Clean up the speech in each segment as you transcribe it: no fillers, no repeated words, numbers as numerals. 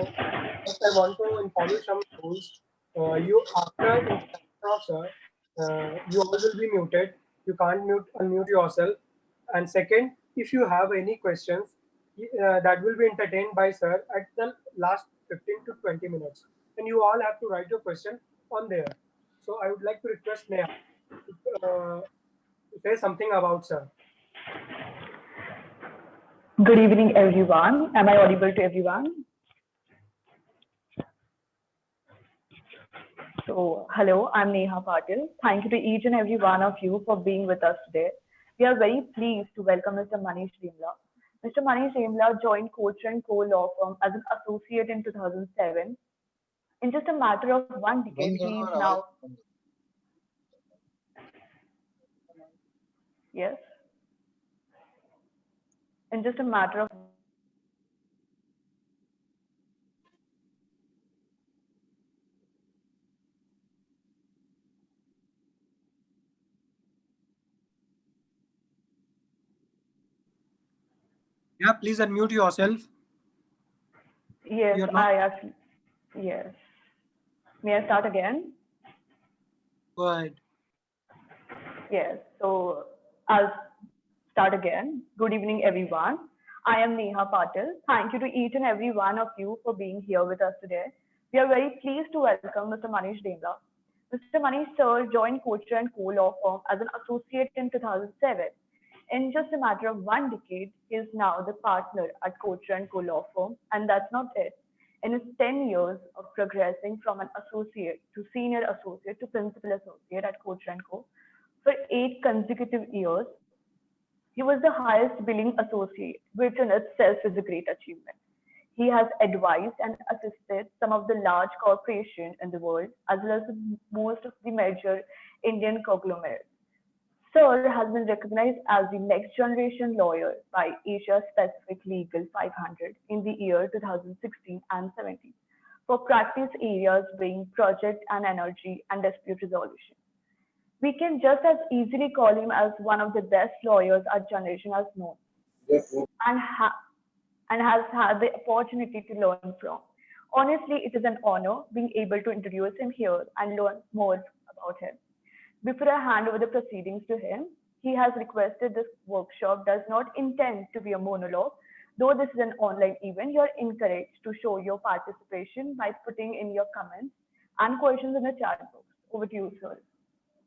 first I want to inform you some rules. You after introduction of sir, you all will be muted. You can't unmute yourself. And second, if you have any questions, that will be entertained by sir at the last 15 to 20 minutes, and you all have to write your question on there. So I would like to request Neha to say something about sir. Good evening, everyone. Am I audible to everyone? So, hello, I'm Neha Patil. Thank you to each and every one of you for being with us today. We are very pleased to welcome Mr. Manish Dembla. Mr. Manish Dembla joined Kochhar and Co law firm as an associate in 2007. In just a matter of one decade, he is now, yes, in just a matter of Yeah, please unmute yourself. yes, You're not. I actually, yes. May I start again? Go ahead. Yes, so I'll start again. Good evening, everyone. I am Neha Patil. Thank you to each and every one of you for being here with us today. We are very pleased to welcome Mr. Manish Dembla. Mr. Manish sir joined Kochhar and Co law firm as an associate in 2007. In just a matter of one decade, he is now the partner at Kochhar and Co law firm, and that's not it. In his 10 years of progressing from an associate to senior associate to principal associate at Kochhar and Co, for 8 consecutive years, he was the highest billing associate, which in itself is a great achievement. He has advised and assisted some of the large corporations in the world, as well as most of the major Indian conglomerates. Sir has been recognized as the next generation lawyer by Asia Pacific Legal 500 in the year 2016 and 17 for practice areas being project and energy and dispute resolution. We can just as easily call him as one of the best lawyers our generation has known and, and has had the opportunity to learn from. Honestly, it is an honor being able to introduce him here and learn more about him. Before I hand over the proceedings to him, he has requested this workshop does not intend to be a monologue. Though this is an online event, you are encouraged to show your participation by putting in your comments and questions in the chat box. Over to you, sir.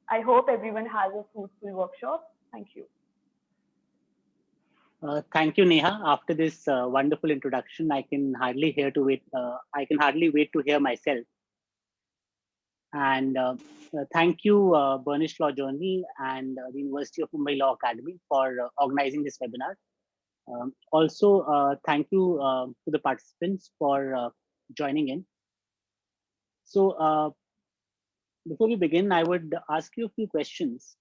I hope everyone has a fruitful workshop. Thank you. Thank you, Neha. After this wonderful introduction, I can hardly wait to hear myself. And thank you, Burnish Law Journal and the University of Mumbai Law Academy for organizing this webinar. Also, thank you to the participants for joining in. So before we begin, I would ask you a few questions.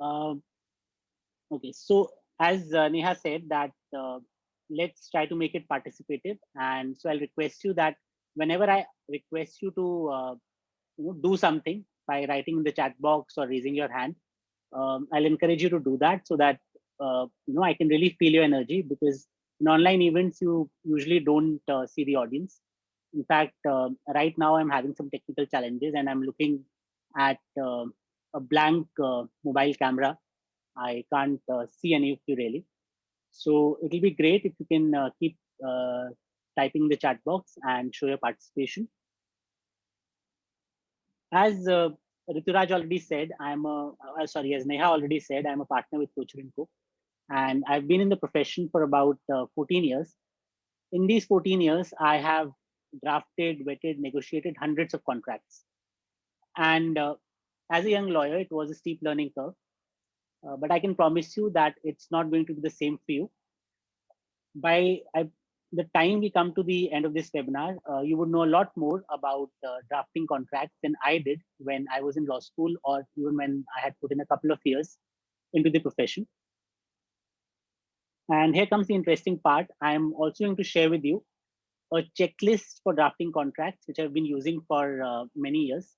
Okay, so as Neha said that let's try to make it participative. And so I'll request you that whenever I request you to do something by writing in the chat box or raising your hand, I'll encourage you to do that so that I can really feel your energy, because in online events you usually don't see the audience. In fact, right now I'm having some technical challenges and I'm looking at a blank mobile camera. I can't see any of you really. So it'll be great if you can keep typing in the chat box and show your participation. As Rituraj already said, as Neha already said, I'm a partner with Kochhar & Co. And I've been in the profession for about 14 years. In these 14 years, I have drafted, vetted, negotiated hundreds of contracts. And as a young lawyer, it was a steep learning curve. But I can promise you that it's not going to be the same for you. By the time we come to the end of this webinar, you would know a lot more about drafting contracts than I did when I was in law school, or even when I had put in a couple of years into the profession. And here comes the interesting part. I am also going to share with you a checklist for drafting contracts, which I've been using for many years.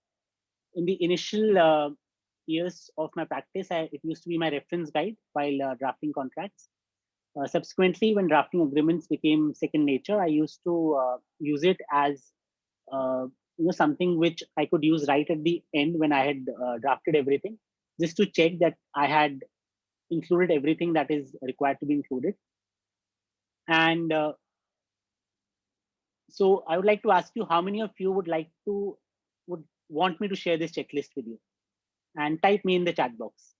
In the initial years of my practice, it used to be my reference guide while drafting contracts. Subsequently, when drafting agreements became second nature, I used to use it as something which I could use right at the end when I had drafted everything, just to check that I had included everything that is required to be included. And so I would like to ask you, how many of you would want me to share this checklist with you? And type me in the chat box.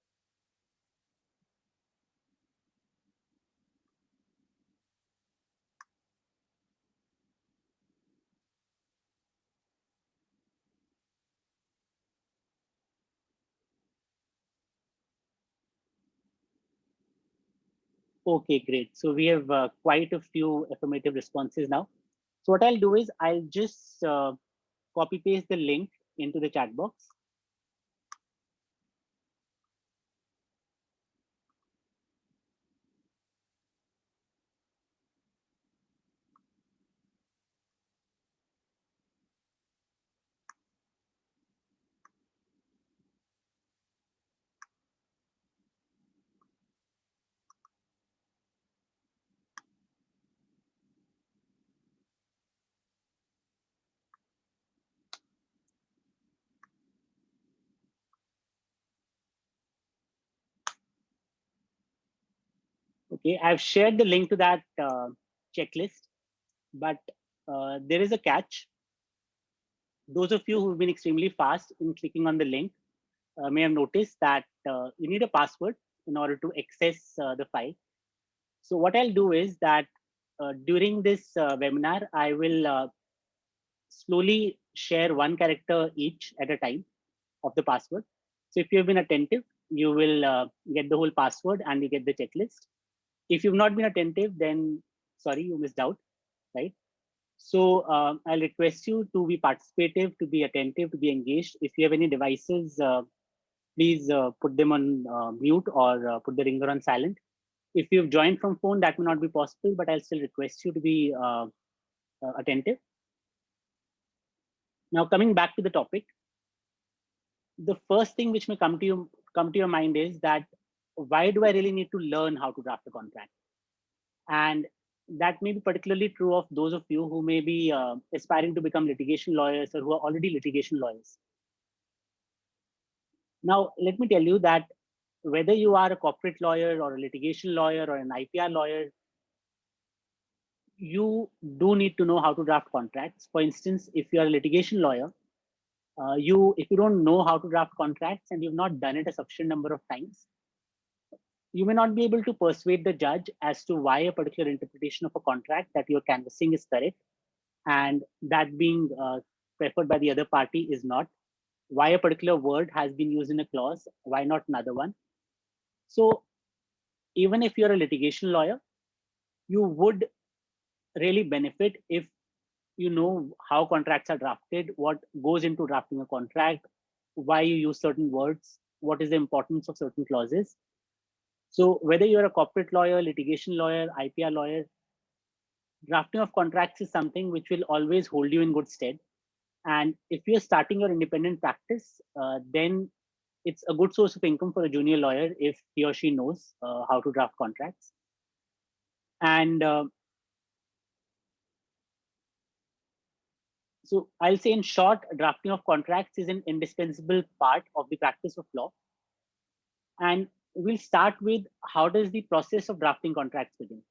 Okay, great. So we have quite a few affirmative responses now. So what I'll do is I'll just copy paste the link into the chat box. Okay, I've shared the link to that checklist, but there is a catch. Those of you who've been extremely fast in clicking on the link may have noticed that you need a password in order to access the file. So what I'll do is that during this webinar, I will slowly share one character each at a time of the password. So if you've been attentive, you will get the whole password and you get the checklist. If you've not been attentive, then sorry, you missed out, right? So I'll request you to be participative, to be attentive, to be engaged. If you have any devices, please put them on mute or put the ringer on silent. If you've joined from phone, that may not be possible, but I'll still request you to be attentive. Now, coming back to the topic, the first thing which may come to your mind is that why do I really need to learn how to draft a contract? And that may be particularly true of those of you who may be aspiring to become litigation lawyers or who are already litigation lawyers. Now, let me tell you that whether you are a corporate lawyer or a litigation lawyer or an IPR lawyer, you do need to know how to draft contracts. For instance, if you are a litigation lawyer, if you don't know how to draft contracts and you've not done it a sufficient number of times, you may not be able to persuade the judge as to why a particular interpretation of a contract that you're canvassing is correct, and that being preferred by the other party is not. Why a particular word has been used in a clause, why not another one? So even if you're a litigation lawyer, you would really benefit if you know how contracts are drafted, what goes into drafting a contract, why you use certain words, what is the importance of certain clauses. So whether you're a corporate lawyer, litigation lawyer, IPR lawyer, drafting of contracts is something which will always hold you in good stead. And if you're starting your independent practice, then it's a good source of income for a junior lawyer if he or she knows how to draft contracts. And so I'll say in short, drafting of contracts is an indispensable part of the practice of law. And we'll start with how does the process of drafting contracts begin?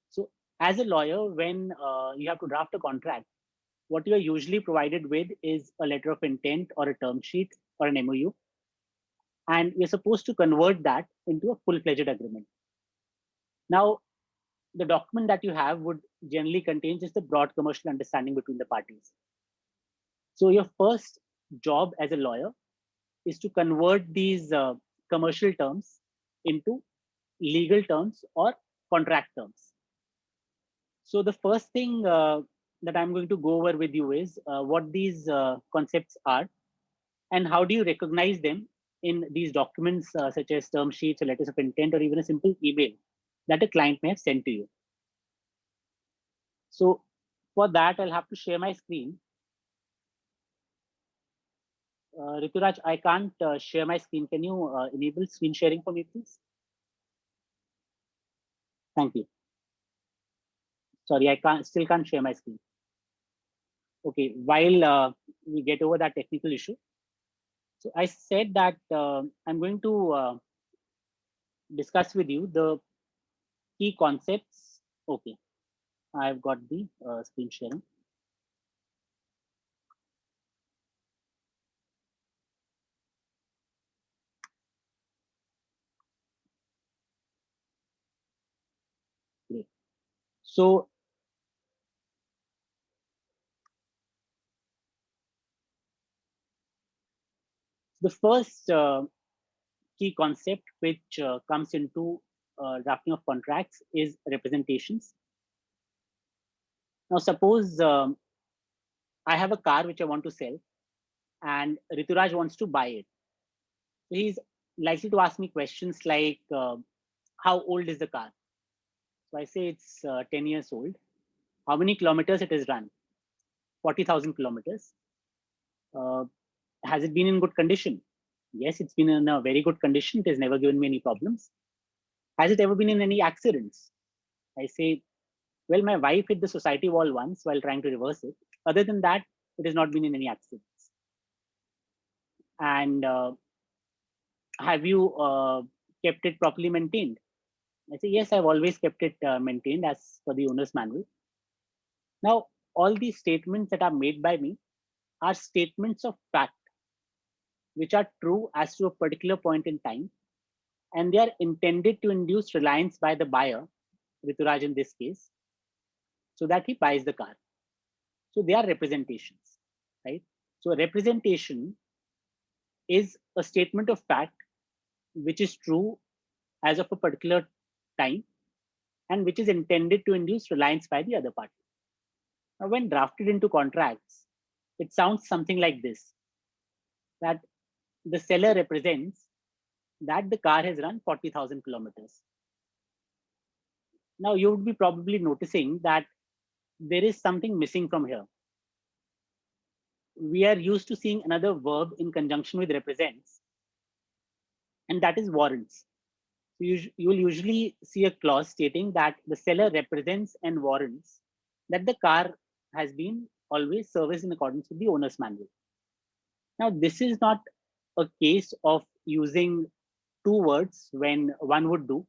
So as a lawyer, when you have to draft a contract, what you are usually provided with is a letter of intent or a term sheet or an MOU. And you're supposed to convert that into a full-fledged agreement. Now, the document that you have would generally contain just a broad commercial understanding between the parties. So your first job as a lawyer is to convert these commercial terms into legal terms or contract terms. So the first thing that I'm going to go over with you is what these concepts are and how do you recognize them in these documents such as term sheets or letters of intent or even a simple email that a client may have sent to you. So for that, I'll have to share my screen. Rituraj, I can't share my screen. Can you enable screen sharing for me, please? Thank you. Sorry, still can't share my screen. Okay, while we get over that technical issue. So I said that I'm going to discuss with you the key concepts. Okay, I've got the screen sharing. Great. So the first key concept which comes into drafting of contracts is representations. Now, suppose I have a car which I want to sell, and Rituraj wants to buy it. So he's likely to ask me questions like, how old is the car? So I say it's 10 years old. How many kilometers it has run? 40,000 kilometers. Uh, has it been in good condition? Yes, it's been in a very good condition. It has never given me any problems. Has it ever been in any accidents? I say, well, my wife hit the society wall once while trying to reverse it. Other than that, it has not been in any accidents. And have you kept it properly maintained? I say, yes, I've always kept it maintained as per the owner's manual. Now, all these statements that are made by me are statements of fact, which are true as to a particular point in time, and they are intended to induce reliance by the buyer, Rituraj in this case, so that he buys the car. So they are representations, right? So a representation is a statement of fact which is true as of a particular time and which is intended to induce reliance by the other party. Now, when drafted into contracts, it sounds something like this, that the seller represents that the car has run 40,000 kilometers. Now, you would be probably noticing that there is something missing from here. We are used to seeing another verb in conjunction with represents, and that is warrants. So you will usually see a clause stating that the seller represents and warrants that the car has been always serviced in accordance with the owner's manual. Now, this is not a case of using two words when one would do,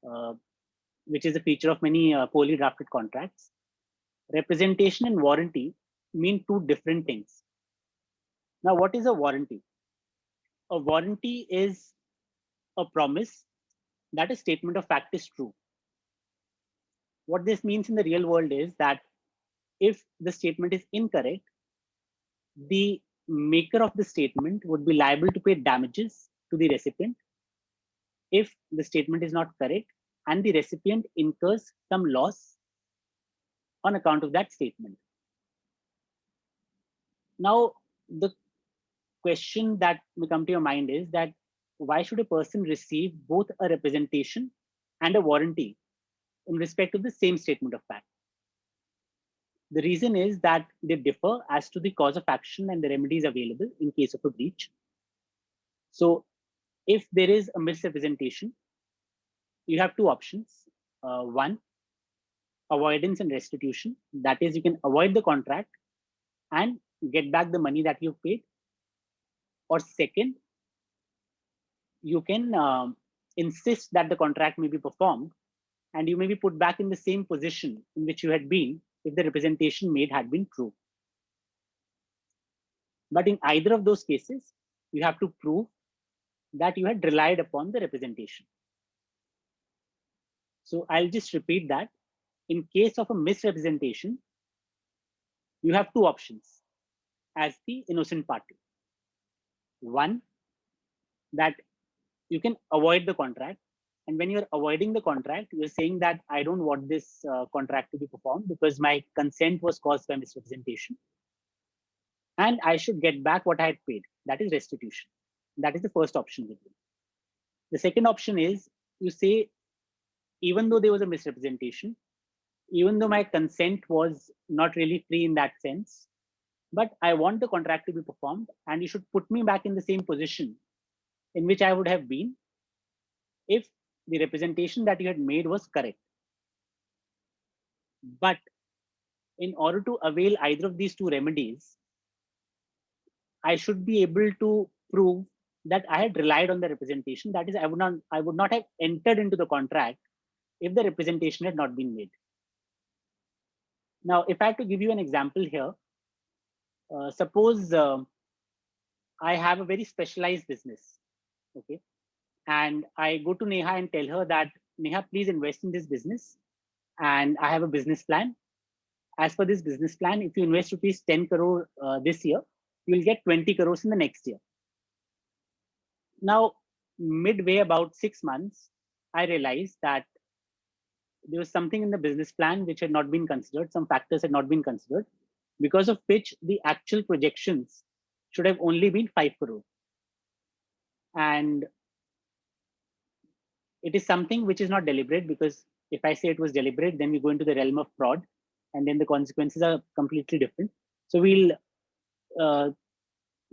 uh, which is a feature of many poorly drafted contracts. Representation and warranty mean two different things. Now, what is a warranty? A warranty is a promise that a statement of fact is true. What this means in the real world is that if the statement is incorrect, the maker of the statement would be liable to pay damages to the recipient if the statement is not correct and the recipient incurs some loss on account of that statement. Now, the question that may come to your mind is that why should a person receive both a representation and a warranty in respect of the same statement of fact? The reason is that they differ as to the cause of action and the remedies available in case of a breach. So if there is a misrepresentation, you have two options. One, avoidance and restitution. That is, you can avoid the contract and get back the money that you've paid. Or second, you can insist that the contract may be performed and you may be put back in the same position in which you had been if the representation made had been true. But in either of those cases, you have to prove that you had relied upon the representation. So I'll just repeat that. In case of a misrepresentation, you have two options as the innocent party. One, that you can avoid the contract. And when you're avoiding the contract, you're saying that I don't want this contract to be performed because my consent was caused by misrepresentation. And I should get back what I had paid. That is restitution. That is the first option with you. The second option is you say, even though there was a misrepresentation, even though my consent was not really free in that sense, but I want the contract to be performed and you should put me back in the same position in which I would have been if the representation that you had made was correct. But in order to avail either of these two remedies, I should be able to prove that I had relied on the representation. That is, I would not have entered into the contract if the representation had not been made. Now, if I had to give you an example here, suppose I have a very specialized business, okay, and I go to Neha and tell her that, Neha, please invest in this business, and I have a business plan. As per this business plan, if you invest rupees 10 crore this year, you will get 20 crores in the next year. Now, midway about 6 months, I realized that there was something in the business plan which had not been considered, some factors had not been considered, because of which the actual projections should have only been 5 crore. And it is something which is not deliberate, because if I say it was deliberate, then we go into the realm of fraud, and then the consequences are completely different. So uh,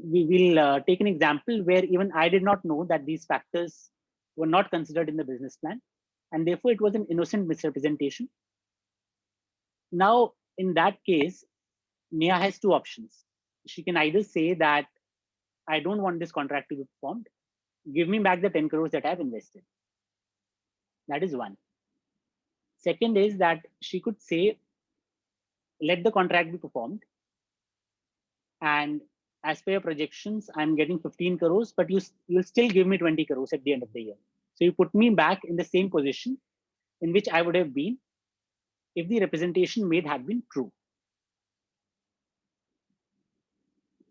we will take an example where even I did not know that these factors were not considered in the business plan, and therefore it was an innocent misrepresentation. Now, in that case, Nia has two options. She can either say that I don't want this contract to be performed, give me back the 10 crores that I've invested. That is one. Second is that she could say, let the contract be performed, and as per your projections, I'm getting 15 crores, but you'll still give me 20 crores at the end of the year. So you put me back in the same position in which I would have been if the representation made had been true.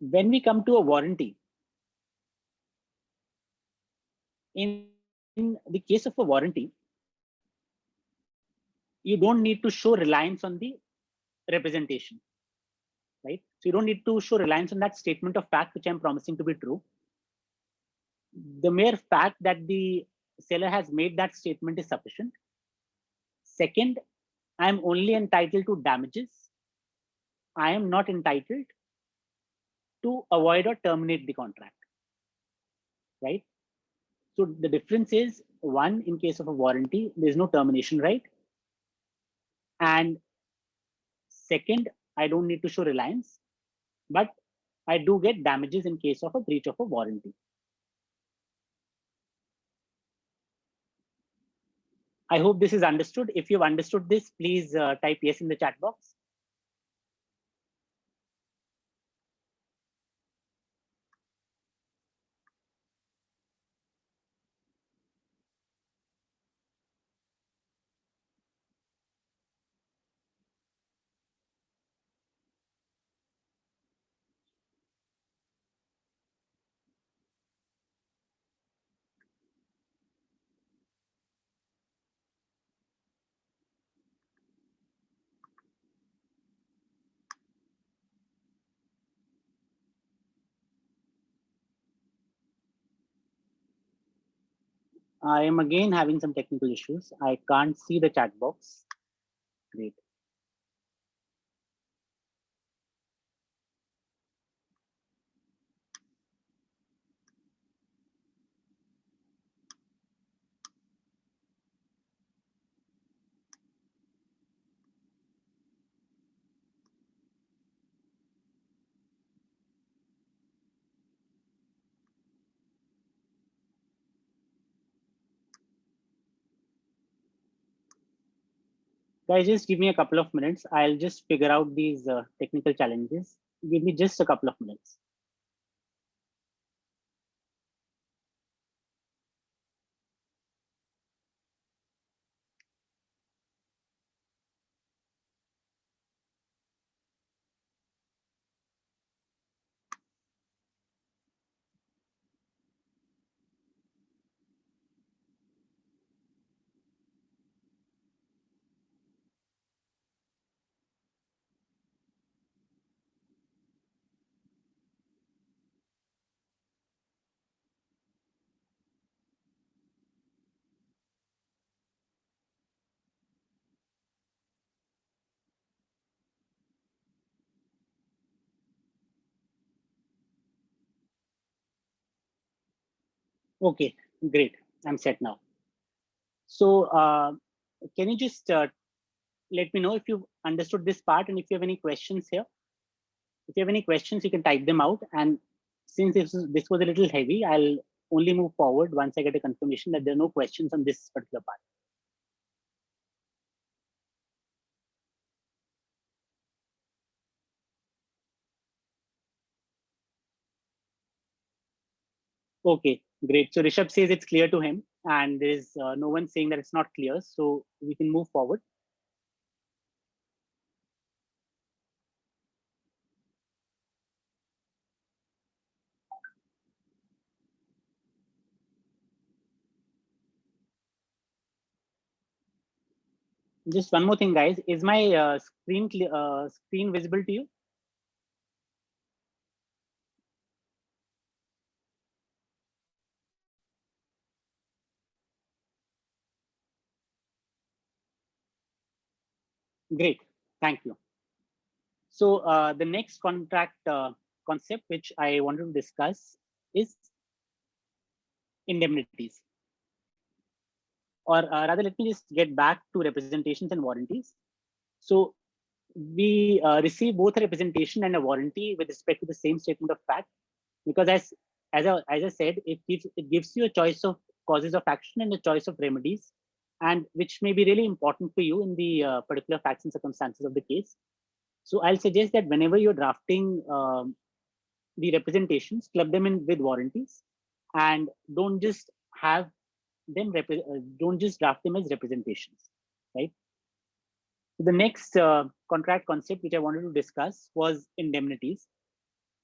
When we come to a warranty, in the case of a warranty, you don't need to show reliance on the representation, right? So you don't need to show reliance on that statement of fact which I'm promising to be true. The mere fact that the seller has made that statement is sufficient. Second, I'm only entitled to damages. I am not entitled to avoid or terminate the contract, right? So the difference is, one, in case of a warranty, there's no termination right. And second, I don't need to show reliance, but I do get damages in case of a breach of a warranty. I hope this is understood. If you've understood this, please type yes in the chat box. I am again having some technical issues. I can't see the chat box. Great. Guys, just give me a couple of minutes. I'll just figure out these technical challenges. Give me just a couple of minutes. Okay, great. I'm set now. So can you just let me know if you've understood this part, and if you have any questions here. If you have any questions, you can type them out. And since this was a little heavy, I'll only move forward once I get a confirmation that there are no questions on this particular part. Okay, great. So Rishabh says it's clear to him, and there is no one saying that it's not clear. So we can move forward. Just one more thing, guys. Is my screen visible to you? Great. Thank you. So the next contract concept which I wanted to discuss is indemnities. Or rather, let me just get back to representations and warranties. So we receive both a representation and a warranty with respect to the same statement of fact, because as I said, it gives you a choice of causes of action and a choice of remedies, and which may be really important for you in the particular facts and circumstances of the case. So I'll suggest that whenever you're drafting the representations, club them in with warranties, and don't just have don't just draft them as representations, right? So the next contract concept which I wanted to discuss was indemnities.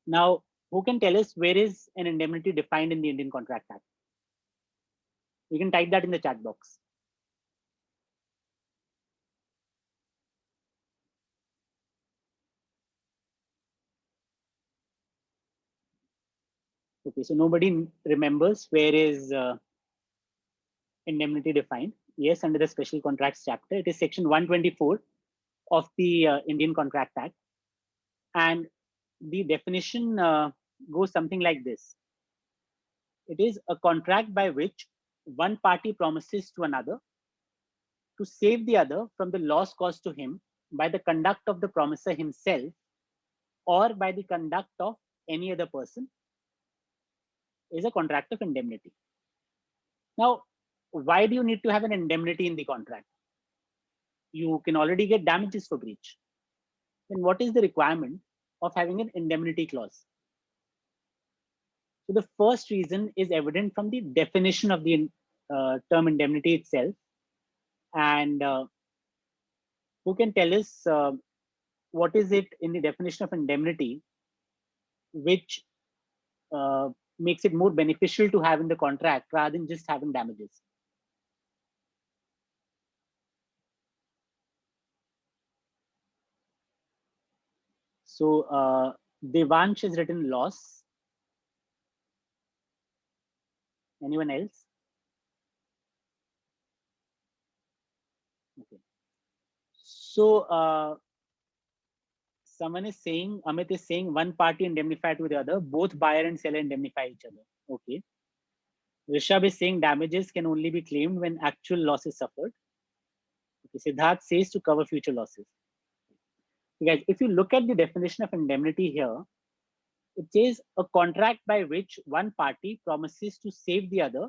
Now, who can tell us where is an indemnity defined in the Indian Contract Act? You can type that in the chat box. Okay, so nobody remembers where is indemnity defined. Yes, under the Special Contracts chapter, it is section 124 of the Indian Contract Act. And the definition goes something like this. It is a contract by which one party promises to another to save the other from the loss caused to him by the conduct of the promiser himself or by the conduct of any other person, is a contract of indemnity. Now, why do you need to have an indemnity in the contract? You can already get damages for breach. Then what is the requirement of having an indemnity clause? So the first reason is evident from the definition of the term indemnity itself. And who can tell us what is it in the definition of indemnity which uh, makes it more beneficial to have in the contract rather than just having damages? So Devansh has written loss. Anyone else? Okay. So someone is saying, Amit is saying, one party indemnified to the other, both buyer and seller indemnify each other. Okay. Rishabh is saying damages can only be claimed when actual loss is suffered. Okay. Siddharth says to cover future losses. Guys, if you look at the definition of indemnity here, it says a contract by which one party promises to save the other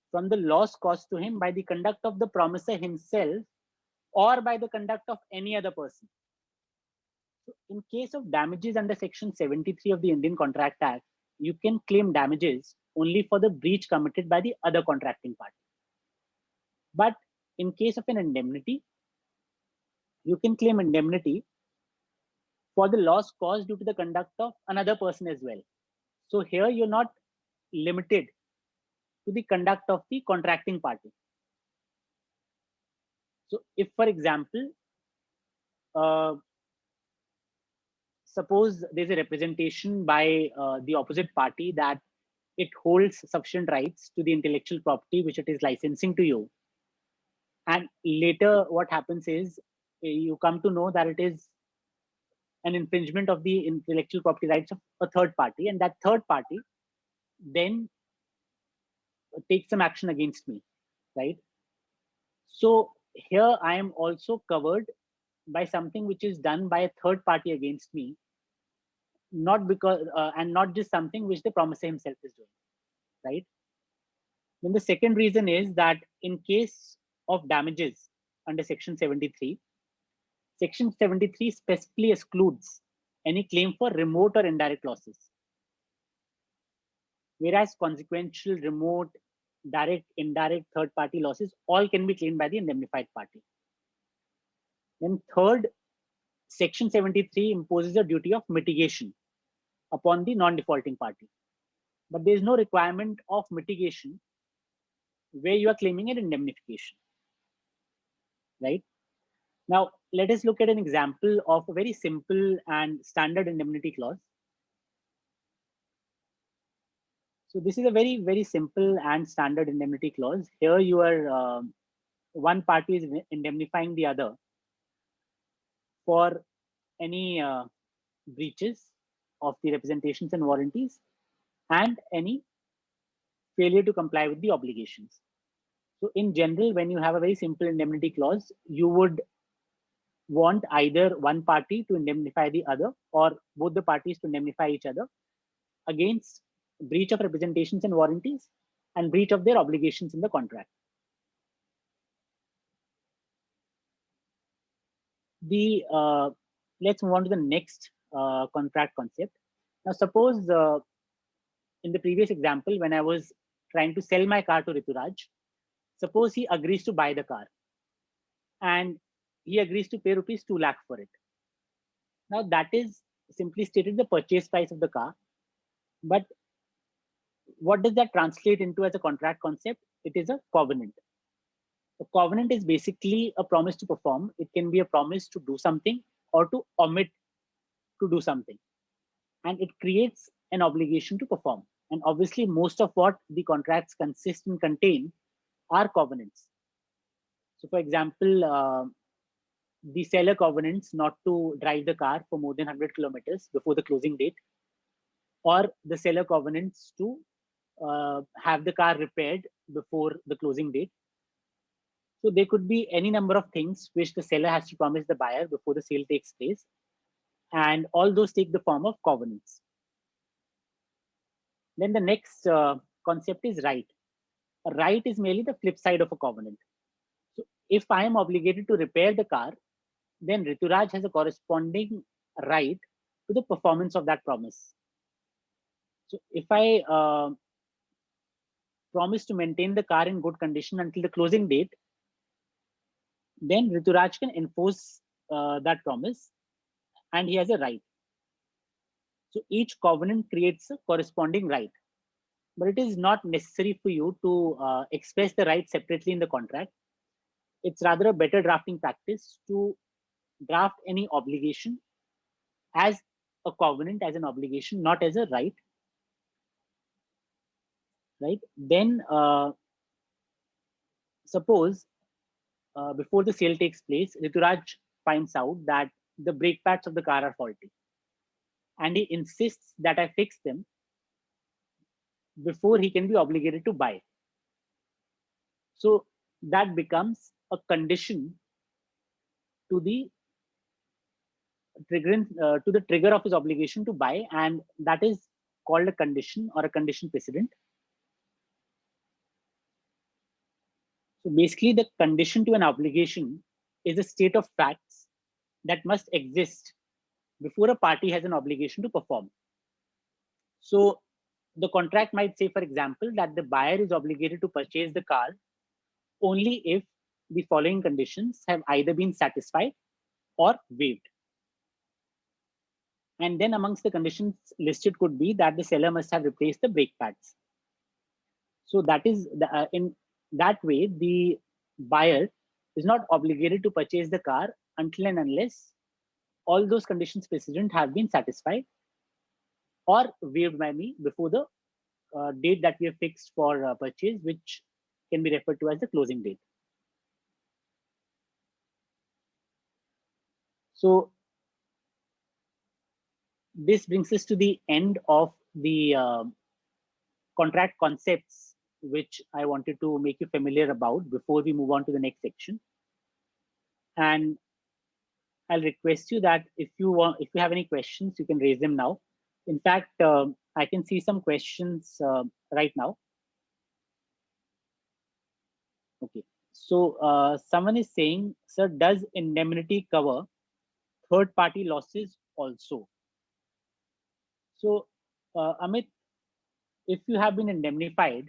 from the loss caused to him by the conduct of the promiser himself or by the conduct of any other person. So in case of damages under section 73 of the Indian Contract Act, you can claim damages only for the breach committed by the other contracting party. But in case of an indemnity, you can claim indemnity for the loss caused due to the conduct of another person as well. So here you're not limited to the conduct of the contracting party. So if, for example, suppose there's a representation by the opposite party that it holds sufficient rights to the intellectual property which it is licensing to you, and later what happens is you come to know that it is an infringement of the intellectual property rights of a third party, and that third party then takes some action against me, right? So here I am also covered by something which is done by a third party against me, not because and not just something which the promisor himself is doing, right? Then the second reason is that in case of damages under Section 73, Section 73 specifically excludes any claim for remote or indirect losses, whereas consequential, remote, direct, indirect, third party losses all can be claimed by the indemnified party. Then third, Section 73 imposes a duty of mitigation upon the non-defaulting party, but there is no requirement of mitigation where you are claiming an indemnification, right? Now, let us look at an example of a very simple and standard indemnity clause. So this is a very, very simple and standard indemnity clause. Here you are, one party is indemnifying the other for any breaches of the representations and warranties and any failure to comply with the obligations. So in general, when you have a very simple indemnity clause, you would want either one party to indemnify the other or both the parties to indemnify each other against breach of representations and warranties and breach of their obligations in the contract. Let's move on to the next contract concept. Now, suppose in the previous example, when I was trying to sell my car to Rituraj, suppose he agrees to buy the car and he agrees to pay rupees 2 lakh for it. Now, that is simply stated the purchase price of the car. But what does that translate into as a contract concept? It is a covenant. A covenant is basically a promise to perform. It can be a promise to do something or to omit to do something. And it creates an obligation to perform. And obviously, most of what the contracts consist and contain are covenants. So, for example, the seller covenants not to drive the car for more than 100 kilometers before the closing date, or the seller covenants to have the car repaired before the closing date. So there could be any number of things which the seller has to promise the buyer before the sale takes place. And all those take the form of covenants. Then the next concept is right. A right is merely the flip side of a covenant. So if I am obligated to repair the car, then Rituraj has a corresponding right to the performance of that promise. So if I promise to maintain the car in good condition until the closing date, then Rituraj can enforce that promise and he has a right. So each covenant creates a corresponding right, but it is not necessary for you to express the right separately in the contract. It's rather a better drafting practice to draft any obligation as a covenant, as an obligation, not as a right. Right? Then suppose before the sale takes place, Rituraj finds out that the brake pads of the car are faulty. And he insists that I fix them before he can be obligated to buy. So that becomes a condition to the trigger of his obligation to buy, and that is called a condition or a condition precedent. So basically, the condition to an obligation is a state of facts that must exist before a party has an obligation to perform. So the contract might say, for example, that the buyer is obligated to purchase the car only if the following conditions have either been satisfied or waived. And then amongst the conditions listed could be that the seller must have replaced the brake pads. So that is in that way, the buyer is not obligated to purchase the car until and unless all those conditions precedent have been satisfied or waived by me before the date that we have fixed for purchase, which can be referred to as the closing date. So this brings us to the end of the contract concepts which I wanted to make you familiar about before we move on to the next section. And I'll request you that if you have any questions, you can raise them now. In fact, I can see some questions right now. Okay. So someone is saying, sir, does indemnity cover third party losses also? So, Amit, if you have been indemnified,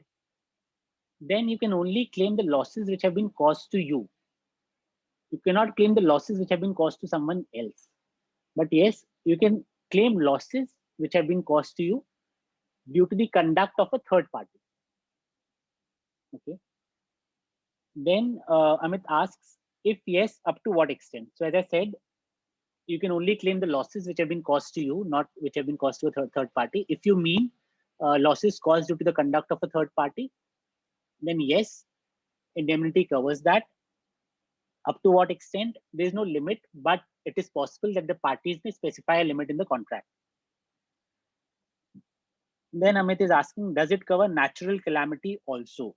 then you can only claim the losses which have been caused to you. You cannot claim the losses which have been caused to someone else. But yes, you can claim losses which have been caused to you due to the conduct of a third party. Okay. Then Amit asks, if yes, up to what extent? So as I said, you can only claim the losses which have been caused to you, not which have been caused to a third party. If you mean losses caused due to the conduct of a third party, then yes, indemnity covers that. Up to what extent? There is no limit, but it is possible that the parties may specify a limit in the contract. Then Amit is asking, does it cover natural calamity also?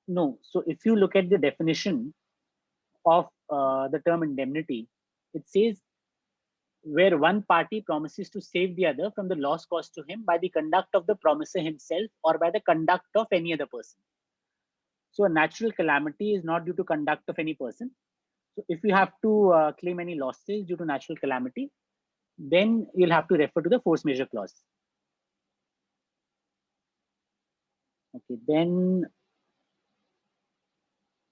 No. So if you look at the definition of the term indemnity, it says where one party promises to save the other from the loss caused to him by the conduct of the promiser himself or by the conduct of any other person. So a natural calamity is not due to conduct of any person. So if you have to claim any losses due to natural calamity, then you'll have to refer to the force majeure clause. Okay, then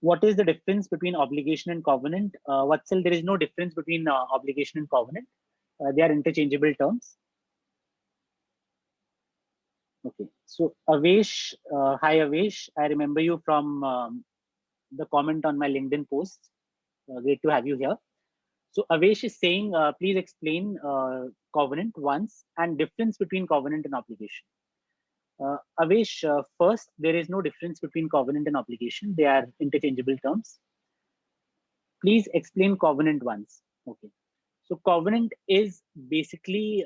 what is the difference between obligation and covenant? Vatsal, there is no difference between obligation and covenant. They are interchangeable terms. Okay, so Avesh, hi Avesh, I remember you from the comment on my LinkedIn post. Great to have you here. So Avesh is saying, please explain covenant once and difference between covenant and obligation. Avesh, first, there is no difference between covenant and obligation. They are interchangeable terms. Please explain covenant once. Okay. So covenant is basically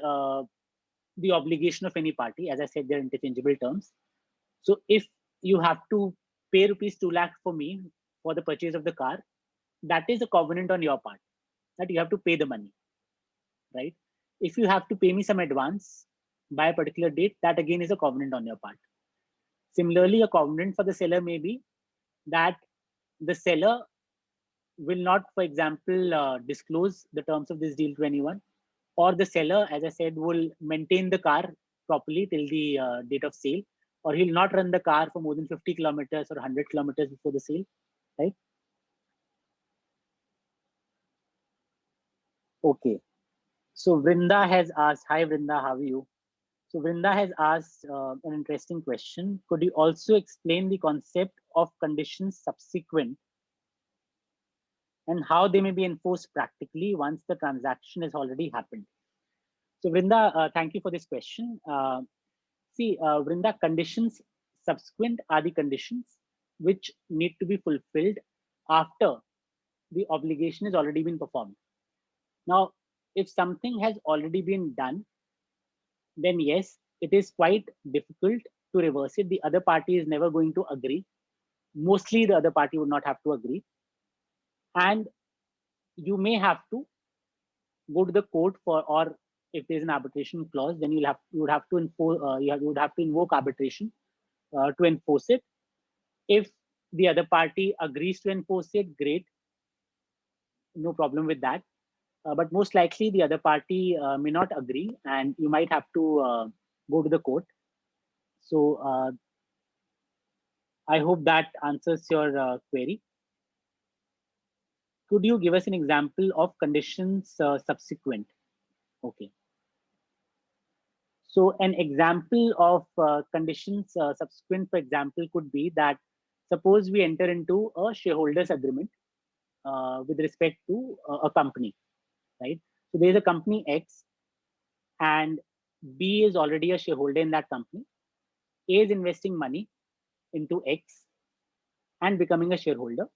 the obligation of any party. As I said, they're interchangeable terms. So if you have to pay rupees 2 lakh for me for the purchase of the car, that is a covenant on your part that you have to pay the money, right? If you have to pay me some advance by a particular date, that again is a covenant on your part. Similarly, a covenant for the seller may be that the seller will not, for example, disclose the terms of this deal to anyone, or the seller, as I said, will maintain the car properly till the date of sale, or he'll not run the car for more than 50 kilometers or 100 kilometers before the sale, right? Okay. So Vrinda has asked, hi Vrinda, how are you? So Vrinda has asked an interesting question. Could you also explain the concept of conditions subsequent and how they may be enforced practically once the transaction has already happened? So Vrinda, thank you for this question. Vrinda, conditions subsequent are the conditions which need to be fulfilled after the obligation has already been performed. Now, if something has already been done, then yes, it is quite difficult to reverse it. The other party is never going to agree. Mostly the other party would not have to agree. And you may have to go to the court for, or if there's an arbitration clause, then you would have to enforce, you would have to invoke arbitration to enforce it. If the other party agrees to enforce it, great, no problem with that. But most likely the other party may not agree, and you might have to go to the court. So I hope that answers your query. Could you give us an example of conditions subsequent? Okay. So an example of conditions subsequent, for example, could be that suppose we enter into a shareholders agreement with respect to a company, right? So there's a company X and B is already a shareholder in that company. A is investing money into X and becoming a shareholder.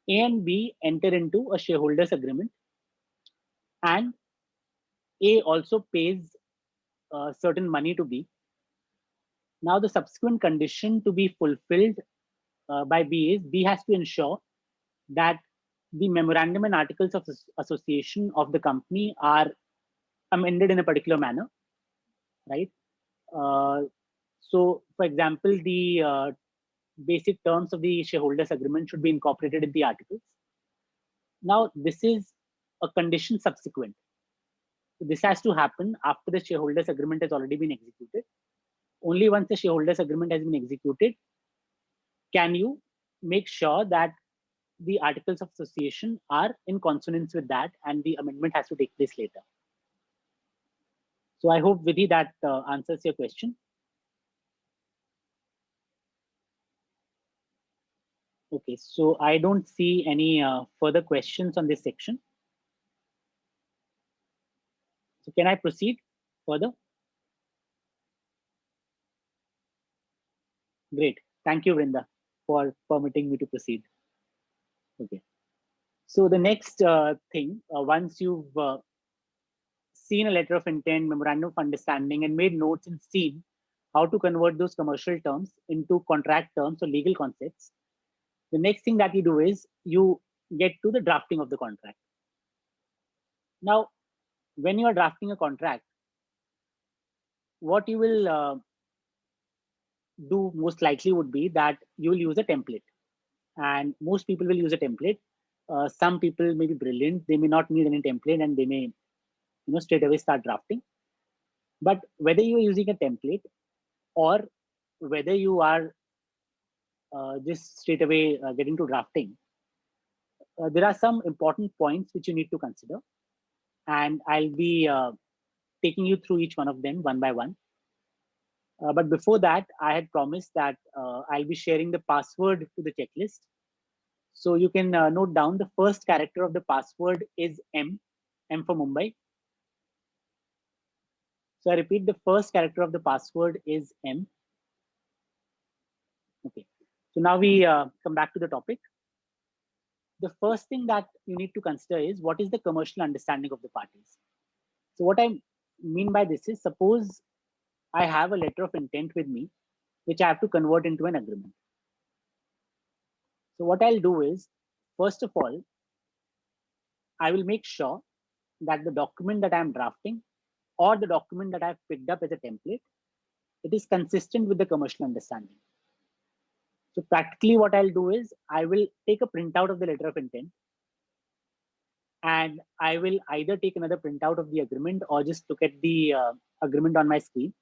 A and B enter into a shareholders agreement, and A also pays certain money to B. Now the subsequent condition to be fulfilled by B is B has to ensure that the memorandum and articles of association of the company are amended in a particular manner, right? Uh, so, for example, the basic terms of the shareholders agreement should be incorporated in the articles. Now, this is a condition subsequent. So this has to happen after the shareholders agreement has already been executed. Only once the shareholders agreement has been executed can you make sure that the articles of association are in consonance with that, and the amendment has to take place later. So I hope, Vidhi, that answers your question. Okay, so I don't see any further questions on this section. So can I proceed further? Great. Thank you, Vrinda, for permitting me to proceed. Okay. So the next thing, once you've seen a letter of intent, memorandum of understanding, and made notes and seen how to convert those commercial terms into contract terms or legal concepts, the next thing that you do is you get to the drafting of the contract. Now, when you are drafting a contract, what you will do most likely would be that you will use a template, and most people will use a template. Some people may be brilliant; they may not need any template, and they may, straight away start drafting. But whether you are using a template or whether you are just straight away getting to drafting, there are some important points which you need to consider, and I'll be taking you through each one of them one by one. But before that, I had promised that I'll be sharing the password to the checklist. So you can note down the first character of the password is M, M for Mumbai. So I repeat, the first character of the password is M. Okay. So now we come back to the topic. The first thing that you need to consider is what is the commercial understanding of the parties. So what I mean by this is, suppose I have a letter of intent with me, which I have to convert into an agreement. So what I'll do is, first of all, I will make sure that the document that I'm drafting or the document that I've picked up as a template, it is consistent with the commercial understanding. So practically what I'll do is I will take a printout of the letter of intent, and I will either take another printout of the agreement or just look at the agreement on my screen,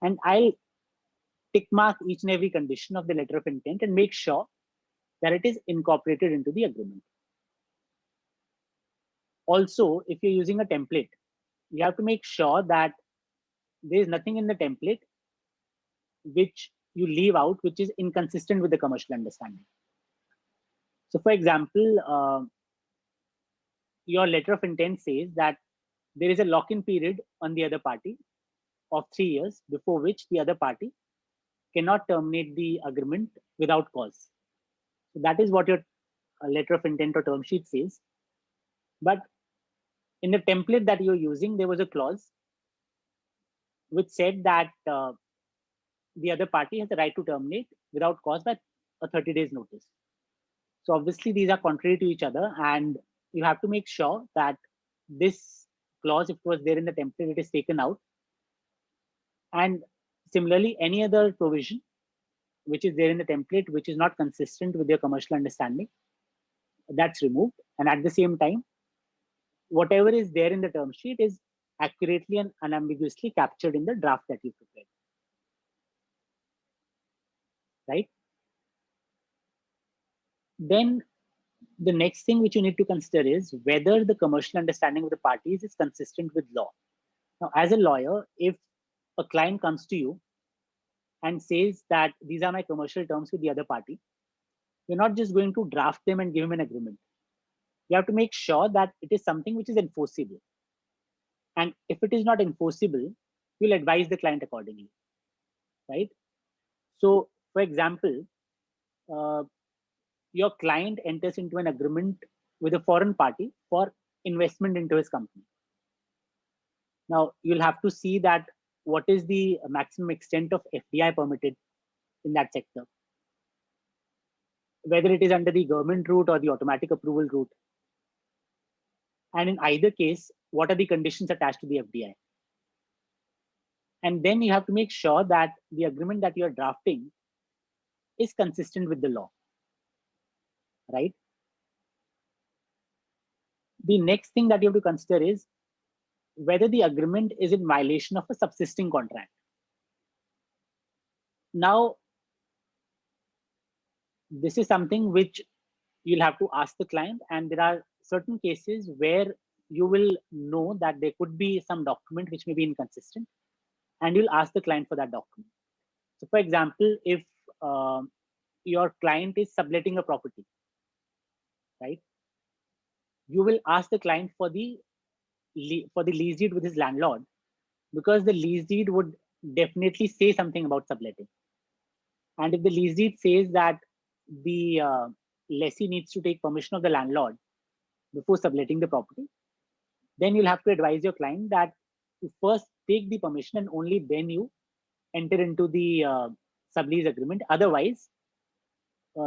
and I'll tick mark each and every condition of the letter of intent and make sure that it is incorporated into the agreement. Also, if you're using a template, you have to make sure that there is nothing in the template which you leave out, which is inconsistent with the commercial understanding. So for example, your letter of intent says that there is a lock-in period on the other party of 3 years, before which the other party cannot terminate the agreement without cause. So that is what your letter of intent or term sheet says. But in the template that you're using, there was a clause which said that the other party has the right to terminate without cause by a 30 days notice. So obviously these are contrary to each other, and you have to make sure that this clause, if it was there in the template, it is taken out. And similarly, any other provision which is there in the template which is not consistent with your commercial understanding, that's removed. And at the same time, whatever is there in the term sheet is accurately and unambiguously captured in the draft that you prepared. Right? Then the next thing which you need to consider is whether the commercial understanding of the parties is consistent with law. Now, as a lawyer, if a client comes to you and says that these are my commercial terms with the other party, you're not just going to draft them and give him an agreement. You have to make sure that it is something which is enforceable. And if it is not enforceable, you'll advise the client accordingly. Right? So, for example, uh, your client enters into an agreement with a foreign party for investment into his company. Now, you'll have to see that what is the maximum extent of FDI permitted in that sector. whether it is under the government route or the automatic approval route. And in either case, what are the conditions attached to the FDI? And then you have to make sure that the agreement that you're drafting is consistent with the law, right? The next thing that you have to consider is whether the agreement is in violation of a subsisting contract. Now, this is something which you'll have to ask the client, and there are certain cases where you will know that there could be some document which may be inconsistent, and you'll ask the client for that document. So, for example, if your client is subletting a property, right, you will ask the client for the lease deed with his landlord, because the lease deed would definitely say something about subletting. And if the lease deed says that the lessee needs to take permission of the landlord before subletting the property, then you'll have to advise your client that you first take the permission and only then you enter into the sublease agreement. Otherwise,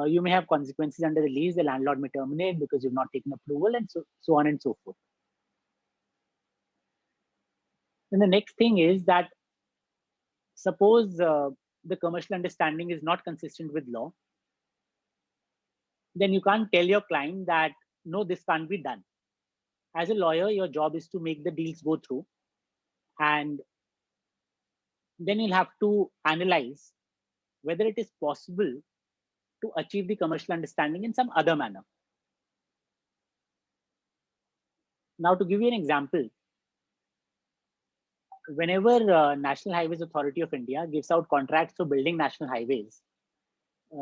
you may have consequences under the lease. The landlord may terminate because you've not taken approval, and so on and so forth. And the next thing is that suppose the commercial understanding is not consistent with law, then you can't tell your client that, no, this can't be done. As a lawyer, your job is to make the deals go through. And then you'll have to analyze whether it is possible to achieve the commercial understanding in some other manner. Now, to give you an example, whenever National Highways Authority of India gives out contracts for building national highways,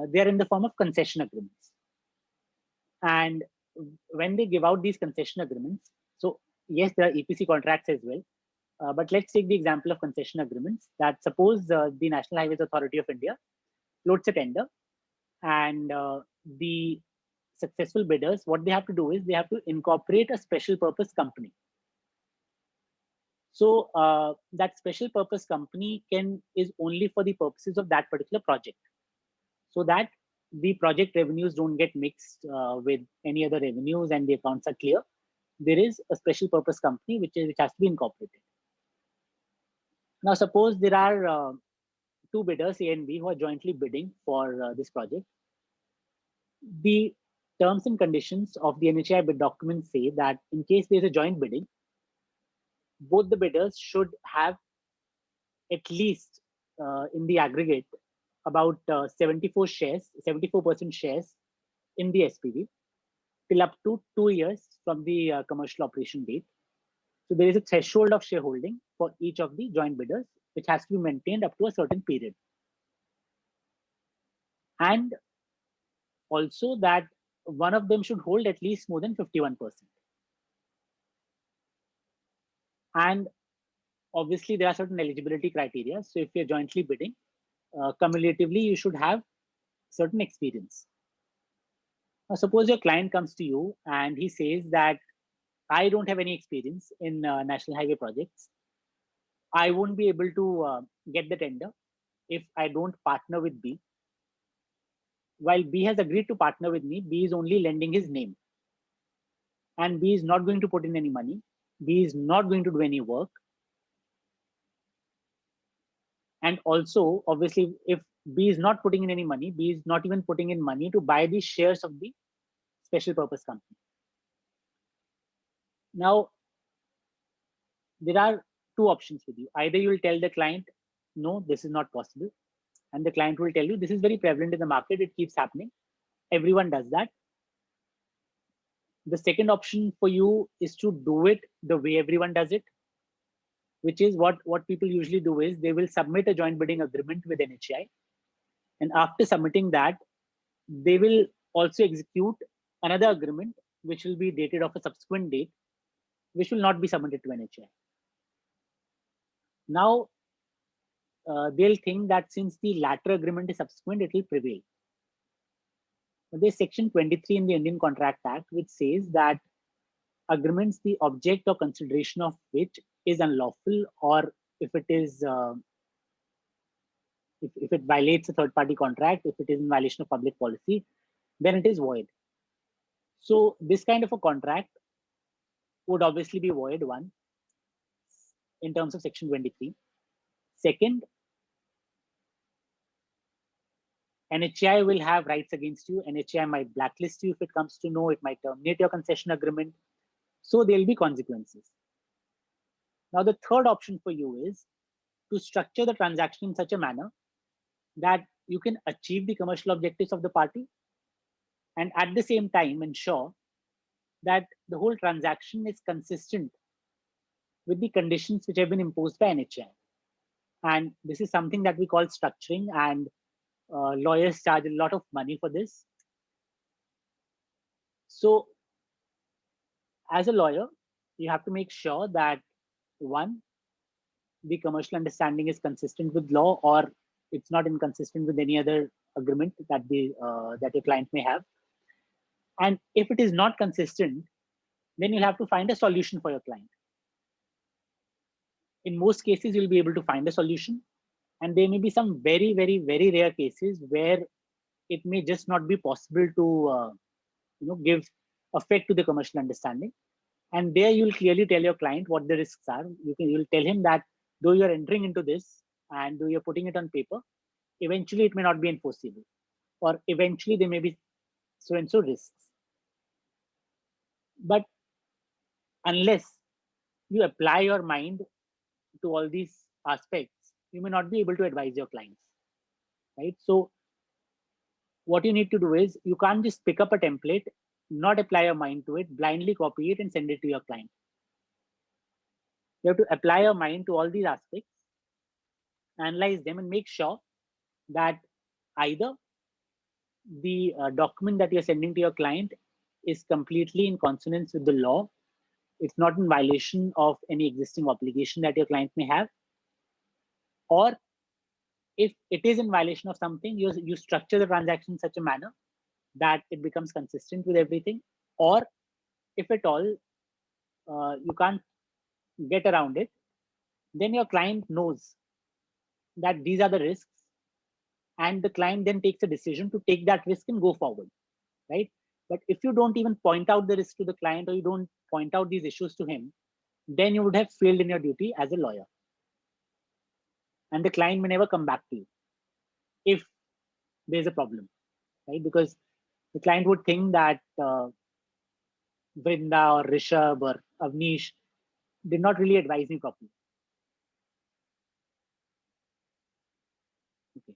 they are in the form of concession agreements. And when they give out these concession agreements, so yes, there are EPC contracts as well, but let's take the example of concession agreements. That suppose the National Highways Authority of India floats a tender, and the successful bidders, what they have to do is they have to incorporate a special purpose company. So that special purpose company is only for the purposes of that particular project, so that the project revenues don't get mixed with any other revenues and the accounts are clear. There is a special purpose company which has to be incorporated. Now, suppose there are two bidders, A and B, who are jointly bidding for this project. The terms and conditions of the NHAI bid documents say that in case there's a joint bidding, both the bidders should have at least in the aggregate about 74% shares in the SPV till up to 2 years from the commercial operation date. So there is a threshold of shareholding for each of the joint bidders, which has to be maintained up to a certain period. And also that one of them should hold at least more than 51%. And obviously there are certain eligibility criteria. So if you're jointly bidding, cumulatively, you should have certain experience. Now, suppose your client comes to you and he says that I don't have any experience in national highway projects. I won't be able to get the tender if I don't partner with B. While B has agreed to partner with me, B is only lending his name. And B is not going to put in any money. B is not going to do any work. And also, obviously, if B is not putting in any money, B is not even putting in money to buy the shares of the special purpose company. Now, there are two options with you. Either you will tell the client, no, this is not possible. And the client will tell you, this is very prevalent in the market. It keeps happening. Everyone does that. The second option for you is to do it the way everyone does it, which is what people usually do is they will submit a joint bidding agreement with NHAI. And after submitting that, they will also execute another agreement, which will be dated of a subsequent date, which will not be submitted to NHAI. Now, they'll think that since the latter agreement is subsequent, it will prevail. There's section 23 in the Indian Contract Act, which says that agreements, the object or consideration of which is unlawful, or if it is if it violates a third party contract, if it is in violation of public policy, then it is void. So this kind of a contract would obviously be void, one, in terms of section 23. Second, NHAI will have rights against you. NHAI might blacklist you if it comes to know. It might terminate your concession agreement. So there will be consequences. Now, the third option for you is to structure the transaction in such a manner that you can achieve the commercial objectives of the party and at the same time ensure that the whole transaction is consistent with the conditions which have been imposed by NHAI. And this is something that we call structuring, and lawyers charge a lot of money for this. So as a lawyer, you have to make sure that, one, the commercial understanding is consistent with law, or it's not inconsistent with any other agreement that that your client may have. And if it is not consistent, then you'll have to find a solution for your client. In most cases, you'll be able to find a solution, and there may be some very, very, very rare cases where it may just not be possible to give effect to the commercial understanding. And there you'll clearly tell your client what the risks are. You'll tell him that though you're entering into this and though you're putting it on paper, eventually it may not be enforceable, or eventually there may be so and so risks. But unless you apply your mind to all these aspects, you may not be able to advise your clients, right? So what you need to do is, you can't just pick up a template, not apply your mind to it, blindly copy it and send it to your client. You have to apply your mind to all these aspects, analyze them, and make sure that either the document that you're sending to your client is completely in consonance with the law, it's not in violation of any existing obligation that your client may have, or if it is in violation of something, you structure the transaction in such a manner that it becomes consistent with everything, or if at all you can't get around it, then your client knows that these are the risks, and the client then takes a decision to take that risk and go forward, right? But if you don't even point out the risk to the client, or you don't point out these issues to him, then you would have failed in your duty as a lawyer, and the client may never come back to you if there's a problem, right? Because the client would think that Vrinda or Rishabh or Avnish did not really advise me properly. Okay.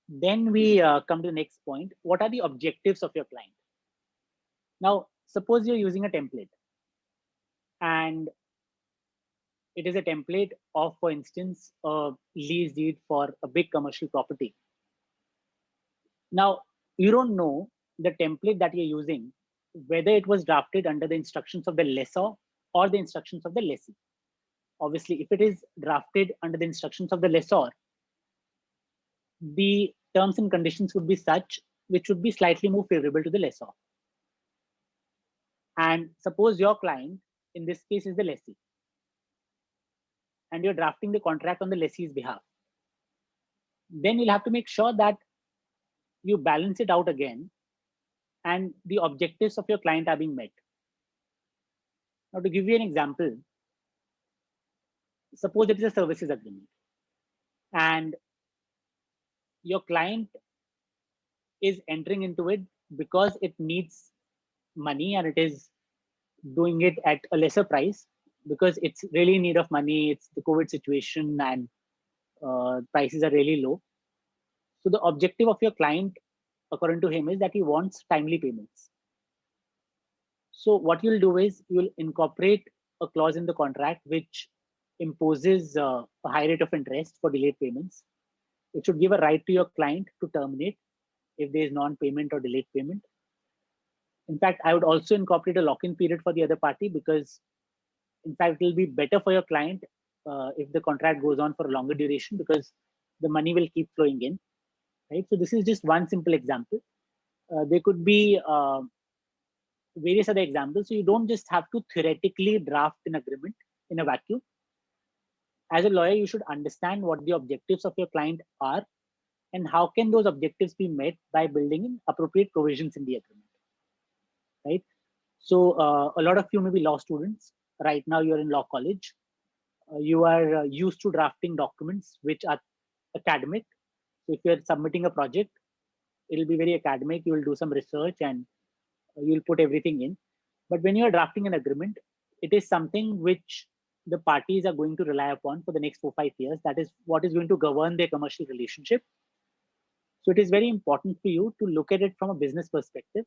Then we come to the next point. What are the objectives of your client? Now, suppose you're using a template, and it is a template of, for instance, a lease deed for a big commercial property. Now, you don't know the template that you're using, whether it was drafted under the instructions of the lessor or the instructions of the lessee. Obviously, if it is drafted under the instructions of the lessor, the terms and conditions would be such which would be slightly more favorable to the lessor. And suppose your client, in this case, is the lessee, and you're drafting the contract on the lessee's behalf. Then you'll have to make sure that you balance it out again, and the objectives of your client are being met. Now, to give you an example, suppose it is a services agreement, and your client is entering into it because it needs money, and it is doing it at a lesser price because it's really in need of money. It's the COVID situation, and prices are really low. So the objective of your client, according to him, is that he wants timely payments. So what you'll do is, you'll incorporate a clause in the contract which imposes a high rate of interest for delayed payments. It should give a right to your client to terminate if there is non-payment or delayed payment. In fact, I would also incorporate a lock-in period for the other party, because in fact, it will be better for your client if the contract goes on for a longer duration, because the money will keep flowing in, right? So this is just one simple example. There could be various other examples. So you don't just have to theoretically draft an agreement in a vacuum. As a lawyer, you should understand what the objectives of your client are, and how can those objectives be met by building in appropriate provisions in the agreement, right? So a lot of you may be law students. Right now you're in law college. You are used to drafting documents which are academic. So if you're submitting a project, it'll be very academic. You will do some research and you'll put everything in. But when you're drafting an agreement, it is something which the parties are going to rely upon for the next 4-5 years. That is what is going to govern their commercial relationship. So it is very important for you to look at it from a business perspective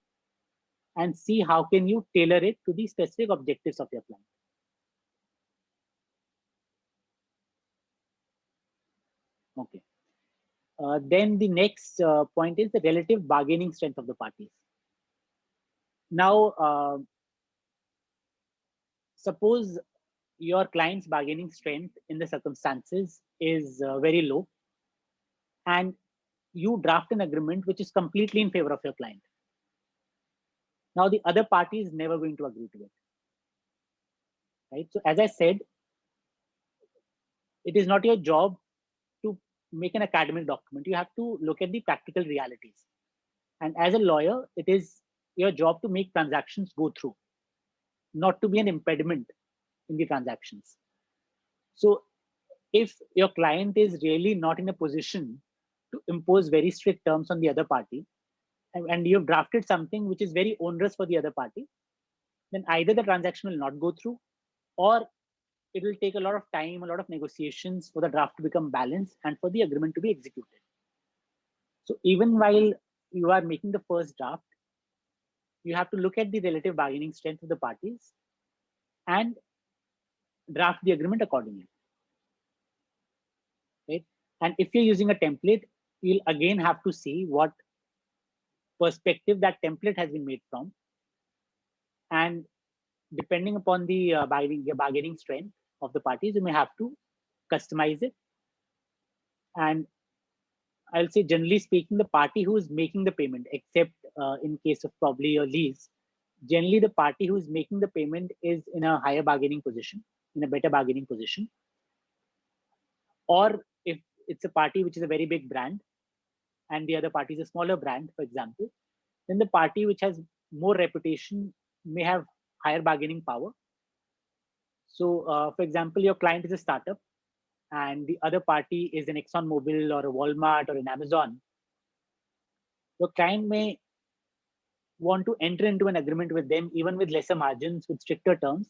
and see how can you tailor it to the specific objectives of your client. Okay. Then the next point is the relative bargaining strength of the parties. Now, suppose your client's bargaining strength in the circumstances is very low, and you draft an agreement which is completely in favor of your client. Now, the other party is never going to agree to it, right? So, as I said, it is not your job to make an academic document. You have to look at the practical realities. And as a lawyer, it is your job to make transactions go through, not to be an impediment in the transactions. So if your client is really not in a position to impose very strict terms on the other party, and you've drafted something which is very onerous for the other party, then either the transaction will not go through, or it will take a lot of time, a lot of negotiations for the draft to become balanced and for the agreement to be executed. So even while you are making the first draft, you have to look at the relative bargaining strength of the parties and draft the agreement accordingly, right? And if you're using a template, you'll again have to see what perspective that template has been made from, and depending upon the bargaining strength of the parties, you may have to customize it. And I'll say, generally speaking, the party who is making the payment, except in case of probably a lease, generally the party who is making the payment is in a higher bargaining position, in a better bargaining position. Or if it's a party which is a very big brand and the other party is a smaller brand, for example, then the party which has more reputation may have higher bargaining power. So, for example, your client is a startup and the other party is an ExxonMobil or a Walmart or an Amazon. Your client may want to enter into an agreement with them, even with lesser margins, with stricter terms,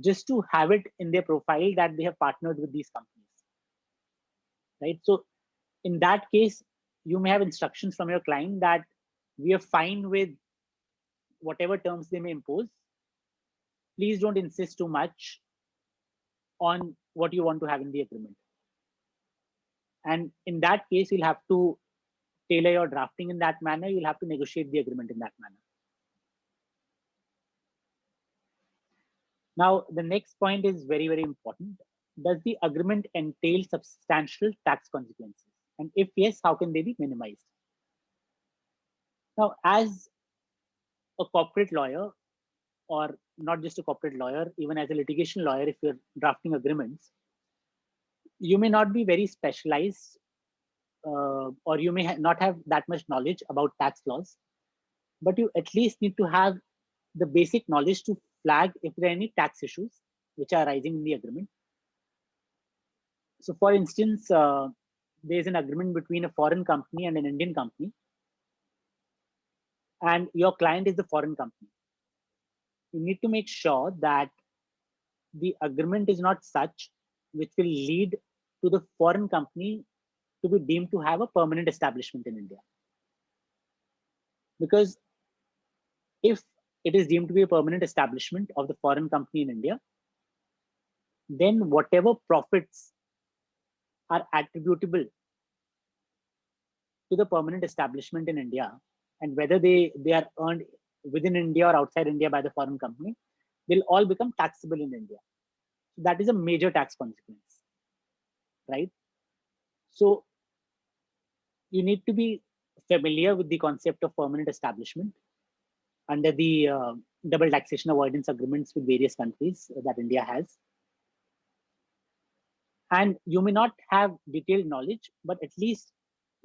just to have it in their profile that they have partnered with these companies, right? So in that case, you may have instructions from your client that we are fine with whatever terms they may impose. Please don't insist too much on what you want to have in the agreement. And in that case, you'll have to tailor your drafting in that manner. You'll have to negotiate the agreement in that manner. Now, the next point is very, very important. Does the agreement entail substantial tax consequences? And if yes, how can they be minimized? Now, as a corporate lawyer, or not just a corporate lawyer, even as a litigation lawyer, if you're drafting agreements, you may not be very specialized, or you may not have that much knowledge about tax laws, but you at least need to have the basic knowledge to flag if there are any tax issues which are arising in the agreement. So for instance, there's an agreement between a foreign company and an Indian company, and your client is the foreign company. You need to make sure that the agreement is not such which will lead to the foreign company to be deemed to have a permanent establishment in India. Because if it is deemed to be a permanent establishment of the foreign company in India, then whatever profits are attributable to the permanent establishment in India, and whether they are earned within India or outside India by the foreign company, they'll all become taxable in India. So that is a major tax consequence, right? So you need to be familiar with the concept of permanent establishment under the double taxation avoidance agreements with various countries that India has. And you may not have detailed knowledge, but at least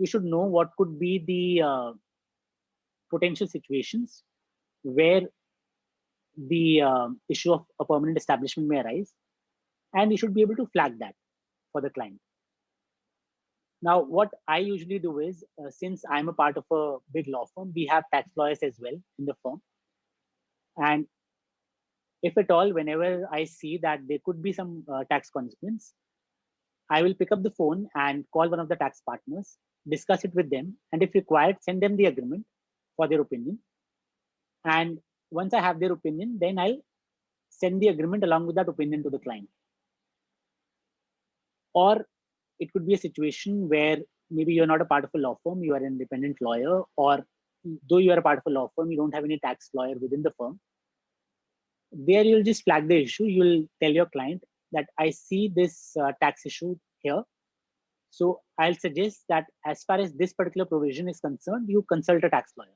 you should know what could be the potential situations where the issue of a permanent establishment may arise, and you should be able to flag that for the client. Now, what I usually do is, since I'm a part of a big law firm, we have tax lawyers as well in the firm. And if at all, whenever I see that there could be some tax consequence, I will pick up the phone and call one of the tax partners, discuss it with them, and if required, send them the agreement for their opinion. And once I have their opinion, then I'll send the agreement along with that opinion to the client. Or it could be a situation where maybe you're not a part of a law firm, you are an independent lawyer, or though you are a part of a law firm, you don't have any tax lawyer within the firm. There you'll just flag the issue. You'll tell your client that I see this tax issue here. So I'll suggest that as far as this particular provision is concerned, you consult a tax lawyer.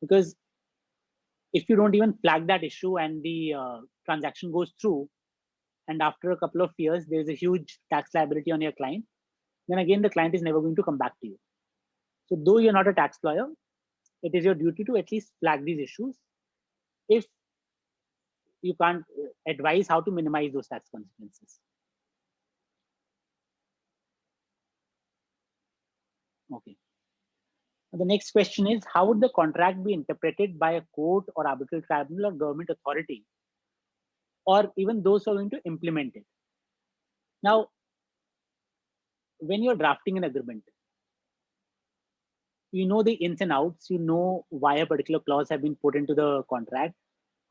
Because if you don't even flag that issue and the transaction goes through, and after a couple of years, there's a huge tax liability on your client, then again, the client is never going to come back to you. So though you're not a tax lawyer, it is your duty to at least flag these issues if you can't advise how to minimize those tax consequences. Okay. The next question is, how would the contract be interpreted by a court or arbitral tribunal or government authority, or even those who are going to implement it? Now, when you're drafting an agreement, you know the ins and outs, you know why a particular clause have been put into the contract,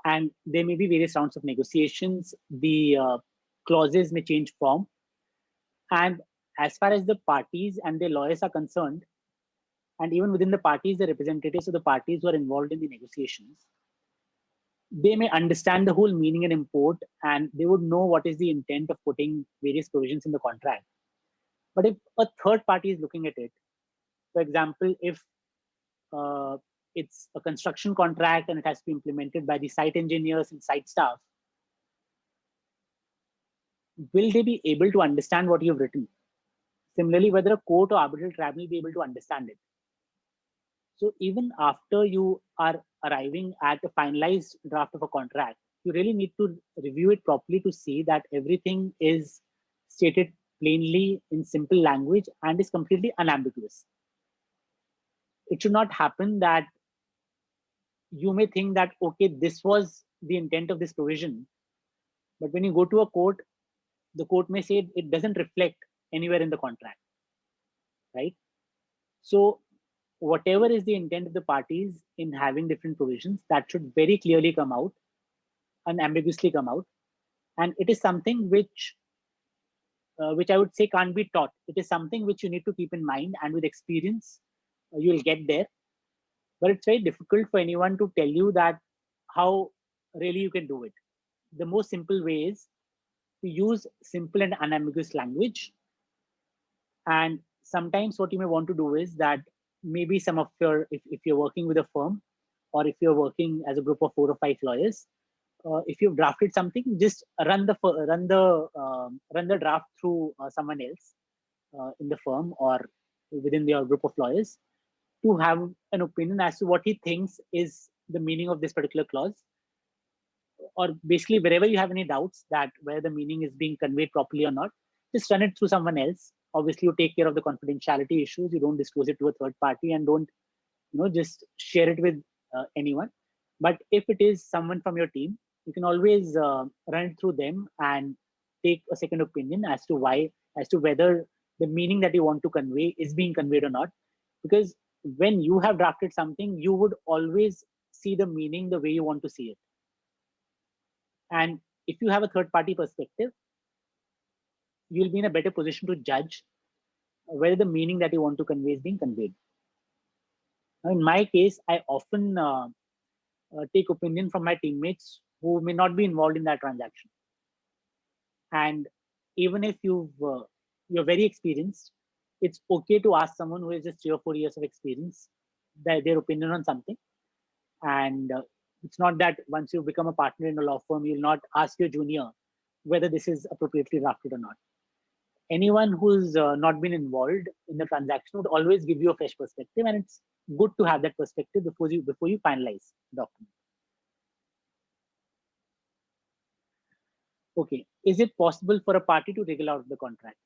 and there may be various rounds of negotiations. The clauses may change form. And as far as the parties and their lawyers are concerned, and even within the parties, the representatives of the parties who are involved in the negotiations, they may understand the whole meaning and import, and they would know what is the intent of putting various provisions in the contract. But if a third party is looking at it, for example, if it's a construction contract and it has to be implemented by the site engineers and site staff, will they be able to understand what you've written? Similarly, whether a court or arbitral tribunal will be able to understand it. So even after you are arriving at a finalized draft of a contract, you really need to review it properly to see that everything is stated plainly in simple language and is completely unambiguous. It should not happen that you may think that, okay, this was the intent of this provision, but when you go to a court, the court may say it doesn't reflect anywhere in the contract, right? So whatever is the intent of the parties in having different provisions, that should very clearly come out, unambiguously come out. And it is something which I would say can't be taught. It is something which you need to keep in mind, and with experience, you'll get there. But it's very difficult for anyone to tell you that how really you can do it. The most simple way is to use simple and unambiguous language. And sometimes what you may want to do is that maybe some of your, if you're working with a firm, or if you're working as a group of 4 or 5 lawyers, if you've drafted something, just run the draft through someone else in the firm or within your group of lawyers to have an opinion as to what he thinks is the meaning of this particular clause. Or basically, wherever you have any doubts that whether the meaning is being conveyed properly or not, just run it through someone else. Obviously, you take care of the confidentiality issues. You don't disclose it to a third party, and don't just share it with anyone. But if it is someone from your team, you can always run it through them and take a second opinion as to whether the meaning that you want to convey is being conveyed or not. Because when you have drafted something, you would always see the meaning the way you want to see it. And if you have a third party perspective, you'll be in a better position to judge whether the meaning that you want to convey is being conveyed. Now, in my case, I often take opinion from my teammates who may not be involved in that transaction. And even if you're very experienced, it's okay to ask someone who has just 3 or 4 years of experience their opinion on something. And it's not that once you become a partner in a law firm, you'll not ask your junior whether this is appropriately drafted or not. anyone who's not been involved in the transaction would always give you a fresh perspective, and it's good to have that perspective before you finalize the document. Okay, is it possible for a party to wriggle out of the contract?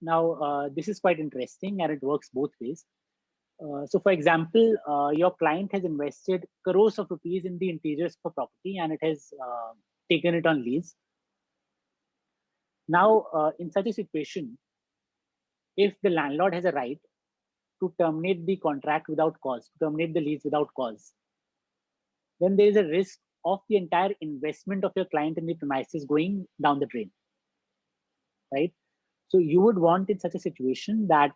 Now, this is quite interesting, and it works both ways. So, for example, your client has invested crores of rupees in the interiors of a property, and it has taken it on lease. Now, in such a situation, if the landlord has a right to terminate the contract without cause, to terminate the lease without cause, then there is a risk of the entire investment of your client in the premises going down the drain, right? So you would want in such a situation that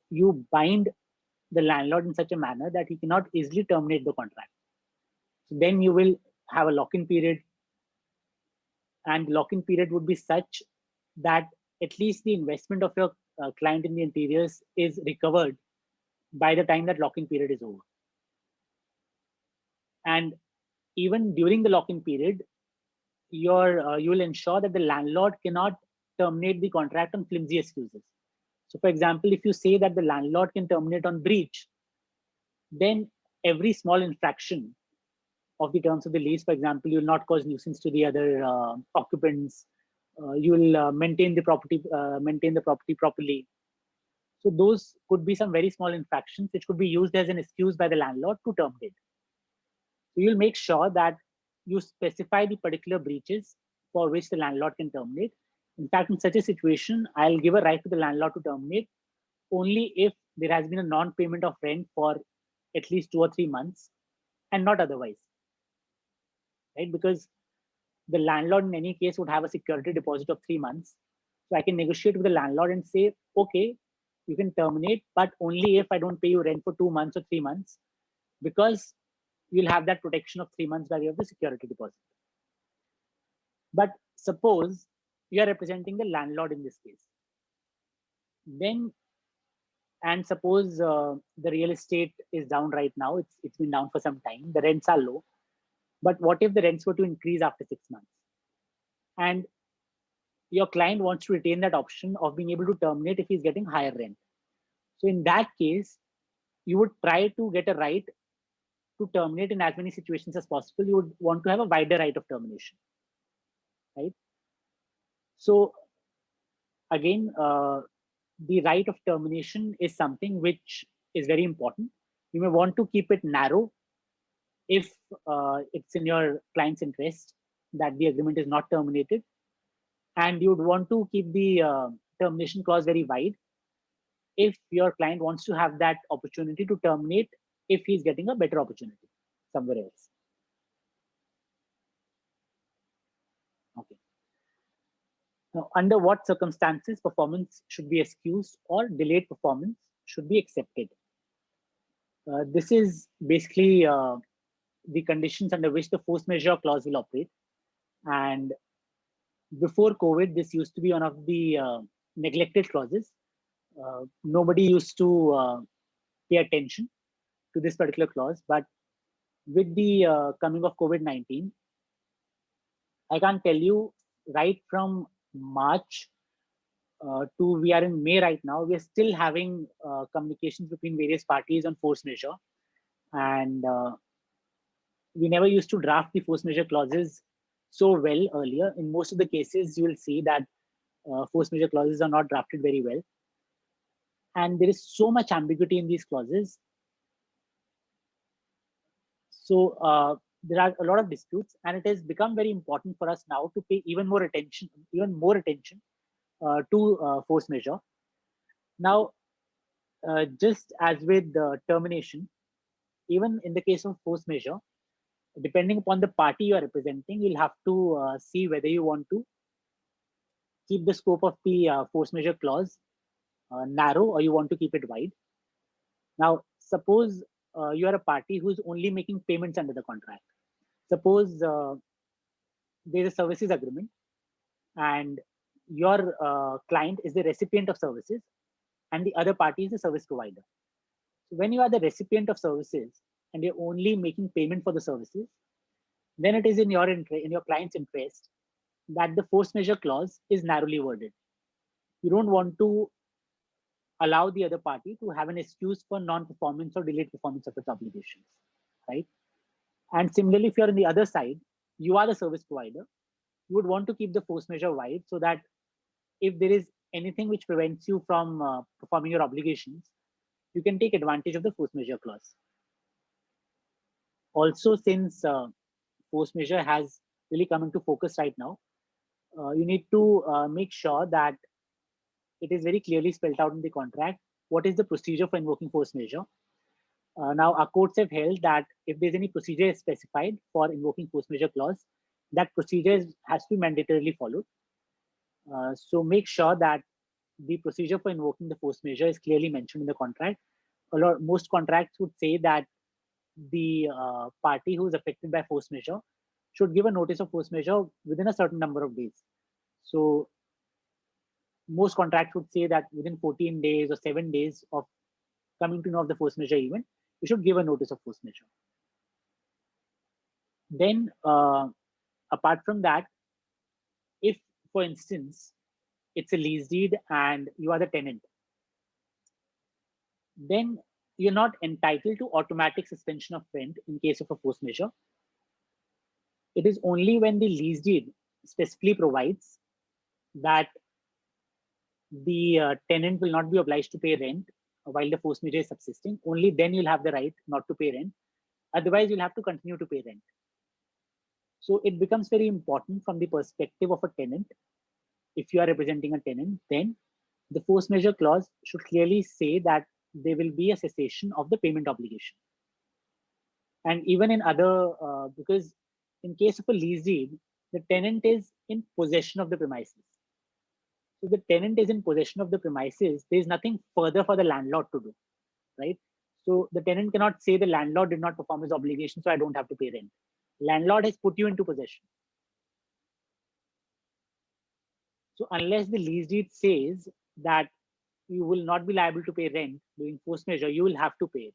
you bind the landlord in such a manner that he cannot easily terminate the contract. So then you will have a lock-in period, and lock-in period would be such that at least the investment of your client in the interiors is recovered by the time that lock-in period is over. And even during the lock-in period, you will ensure that the landlord cannot terminate the contract on flimsy excuses. So, for example, if you say that the landlord can terminate on breach, then every small infraction of the terms of the lease, for example, you will not cause nuisance to the other occupants. You will maintain the property properly. So those could be some very small infractions which could be used as an excuse by the landlord to terminate. So you'll make sure that you specify the particular breaches for which the landlord can terminate. In fact, in such a situation, I'll give a right to the landlord to terminate only if there has been a non-payment of rent for at least 2 or 3 months and not otherwise, right? Because the landlord in any case would have a security deposit of 3 months. So I can negotiate with the landlord and say, okay, you can terminate, but only if I don't pay you rent for 2 months or 3 months, because you'll have that protection of 3 months by way of the security deposit. But suppose you are representing the landlord in this case, then, and suppose the real estate is down right now, it's been down for some time, the rents are low, but what if the rents were to increase after 6 months? And your client wants to retain that option of being able to terminate if he's getting higher rent. So in that case, you would try to get a right to terminate in as many situations as possible. You would want to have a wider right of termination, right? So again, the right of termination is something which is very important. You may want to keep it narrow if it's in your client's interest that the agreement is not terminated, and you would want to keep the termination clause very wide if your client wants to have that opportunity to terminate if he's getting a better opportunity somewhere else. Okay. Now, under what circumstances performance should be excused or delayed performance should be accepted? This is basically the conditions under which the force majeure clause will operate. And before COVID, this used to be one of the neglected clauses. Nobody used to pay attention to this particular clause, but with the coming of COVID-19, I can't tell you, right from March to we are in May right now, we are still having communications between various parties on force majeure. And we never used to draft the force majeure clauses so well earlier. In most of the cases, you will see that force majeure clauses are not drafted very well. And there is so much ambiguity in these clauses. So there are a lot of disputes, and it has become very important for us now to pay even more attention to force majeure. Now, just as with termination, even in the case of force majeure, depending upon the party you are representing, you'll have to see whether you want to keep the scope of the force majeure clause narrow or you want to keep it wide. Now, suppose you are a party who's only making payments under the contract. Suppose there's a services agreement and your client is the recipient of services and the other party is the service provider. So when you are the recipient of services and you're only making payment for the services, then it is in your client's interest that the force majeure clause is narrowly worded. You don't want to allow the other party to have an excuse for non-performance or delayed performance of its obligations, right? And similarly, if you're on the other side, you are the service provider, you would want to keep the force majeure wide so that if there is anything which prevents you from performing your obligations, you can take advantage of the force majeure clause. Also, since force majeure has really come into focus right now, you need to make sure that it is very clearly spelled out in the contract what is the procedure for invoking force majeure. Now, our courts have held that if there's any procedure specified for invoking force majeure clause, that procedure has to be mandatorily followed. So make sure that the procedure for invoking the force majeure is clearly mentioned in the contract. Most contracts would say that the party who is affected by force majeure should give a notice of force majeure within a certain number of days. So most contracts would say that within 14 days or 7 days of coming to know of the force majeure event, you should give a notice of force majeure. Then, apart from that, if, for instance, it's a lease deed and you are the tenant, then you're not entitled to automatic suspension of rent in case of a force majeure. It is only when the lease deed specifically provides that the tenant will not be obliged to pay rent while the force majeure is subsisting, only then you'll have the right not to pay rent. Otherwise, you'll have to continue to pay rent. So it becomes very important from the perspective of a tenant. If you are representing a tenant, then the force majeure clause should clearly say that there will be a cessation of the payment obligation. And even in other, because in case of a lease deed, the tenant is in possession of the premises. So the tenant is in possession of the premises, there is nothing further for the landlord to do, right? So the tenant cannot say the landlord did not perform his obligation, so I don't have to pay rent. Landlord has put you into possession. So unless the lease deed says that you will not be liable to pay rent during force majeure, you will have to pay it.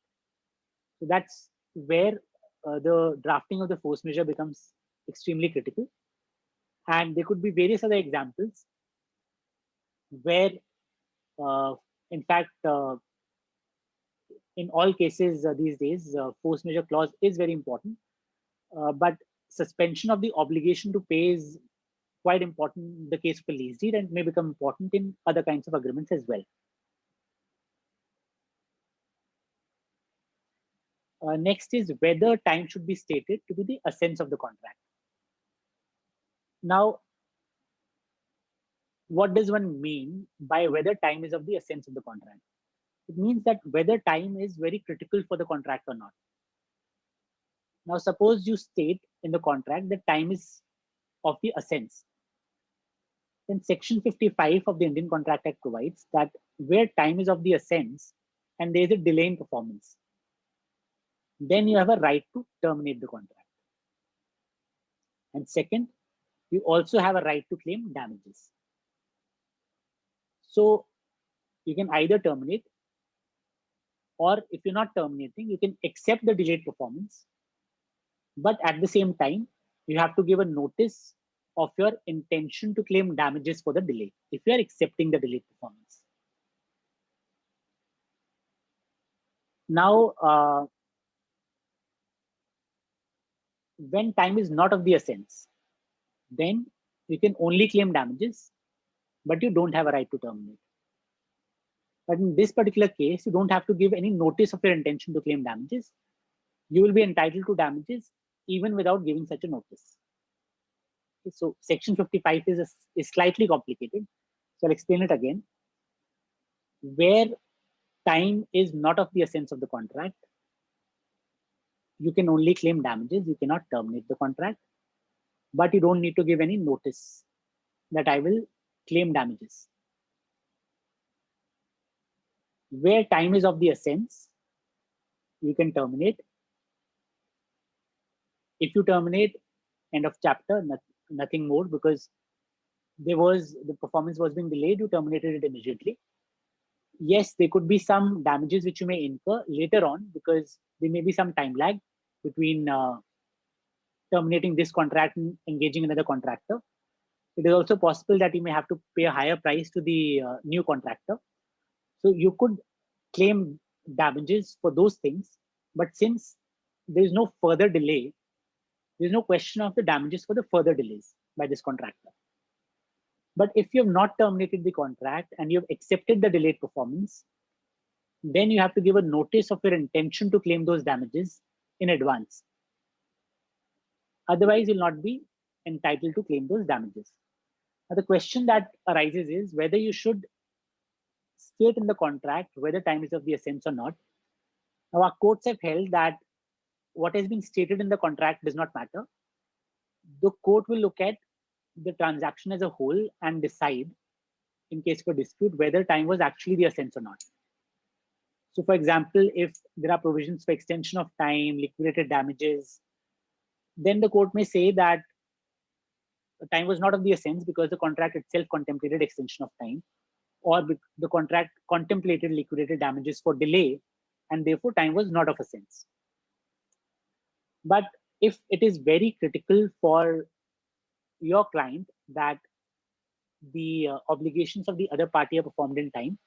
So that's where the drafting of the force majeure becomes extremely critical. And there could be various other examples where, in fact, in all cases these days, force majeure clause is very important. But suspension of the obligation to pay is quite important in the case of a lease deed and may become important in other kinds of agreements as well. Next is whether time should be stated to be the essence of the contract. Now, what does one mean by whether time is of the essence of the contract? It means that whether time is very critical for the contract or not. Now, suppose you state in the contract that time is of the essence. Then Section 55 of the Indian Contract Act provides that where time is of the essence and there is a delay in performance, then you have a right to terminate the contract. And second, you also have a right to claim damages. So you can either terminate, or if you're not terminating, you can accept the delayed performance. But at the same time, you have to give a notice of your intention to claim damages for the delay if you are accepting the delayed performance. Now, when time is not of the essence, then you can only claim damages, but you don't have a right to terminate. But in this particular case, you don't have to give any notice of your intention to claim damages. You will be entitled to damages even without giving such a notice. Okay, so Section 55 is slightly complicated. So I'll explain it again. Where time is not of the essence of the contract, you can only claim damages. You cannot terminate the contract, but you don't need to give any notice that I will claim damages. Where time is of the essence, you can terminate. If you terminate, end of chapter, nothing more, because the performance was being delayed, you terminated it immediately. Yes, there could be some damages which you may incur later on because there may be some time lag between terminating this contract and engaging another contractor. It is also possible that you may have to pay a higher price to the new contractor. So you could claim damages for those things, but since there is no further delay, there is no question of the damages for the further delays by this contractor. But if you have not terminated the contract and you have accepted the delayed performance, then you have to give a notice of your intention to claim those damages in advance. Otherwise, you'll not be entitled to claim those damages. Now, the question that arises is whether you should state in the contract whether time is of the essence or not. Now, our courts have held that what has been stated in the contract does not matter. The court will look at the transaction as a whole and decide, in case of a dispute, whether time was actually the essence or not. So, for example, if there are provisions for extension of time, liquidated damages, then the court may say that time was not of the essence because the contract itself contemplated extension of time, or the contract contemplated liquidated damages for delay, and therefore time was not of essence. But if it is very critical for your client that the obligations of the other party are performed in time,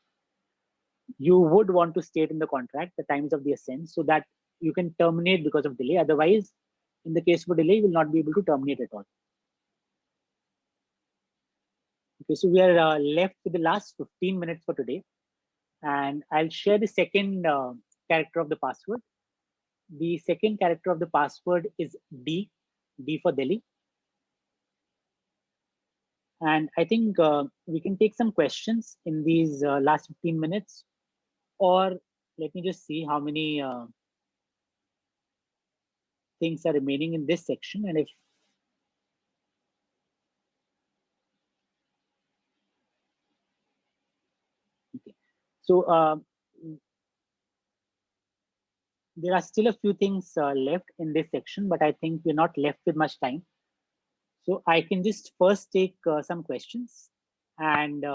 you would want to state in the contract the times of the essence so that you can terminate because of delay. Otherwise, in the case of a delay, you will not be able to terminate at all. Okay, so we are left with the last 15 minutes for today. And I'll share the second character of the password. The second character of the password is D, D for Delhi. And I think we can take some questions in these last 15 minutes, or let me just see how many things are remaining in this section. And if okay, so there are still a few things left in this section, but I think we're not left with much time. So I can just first take some questions, and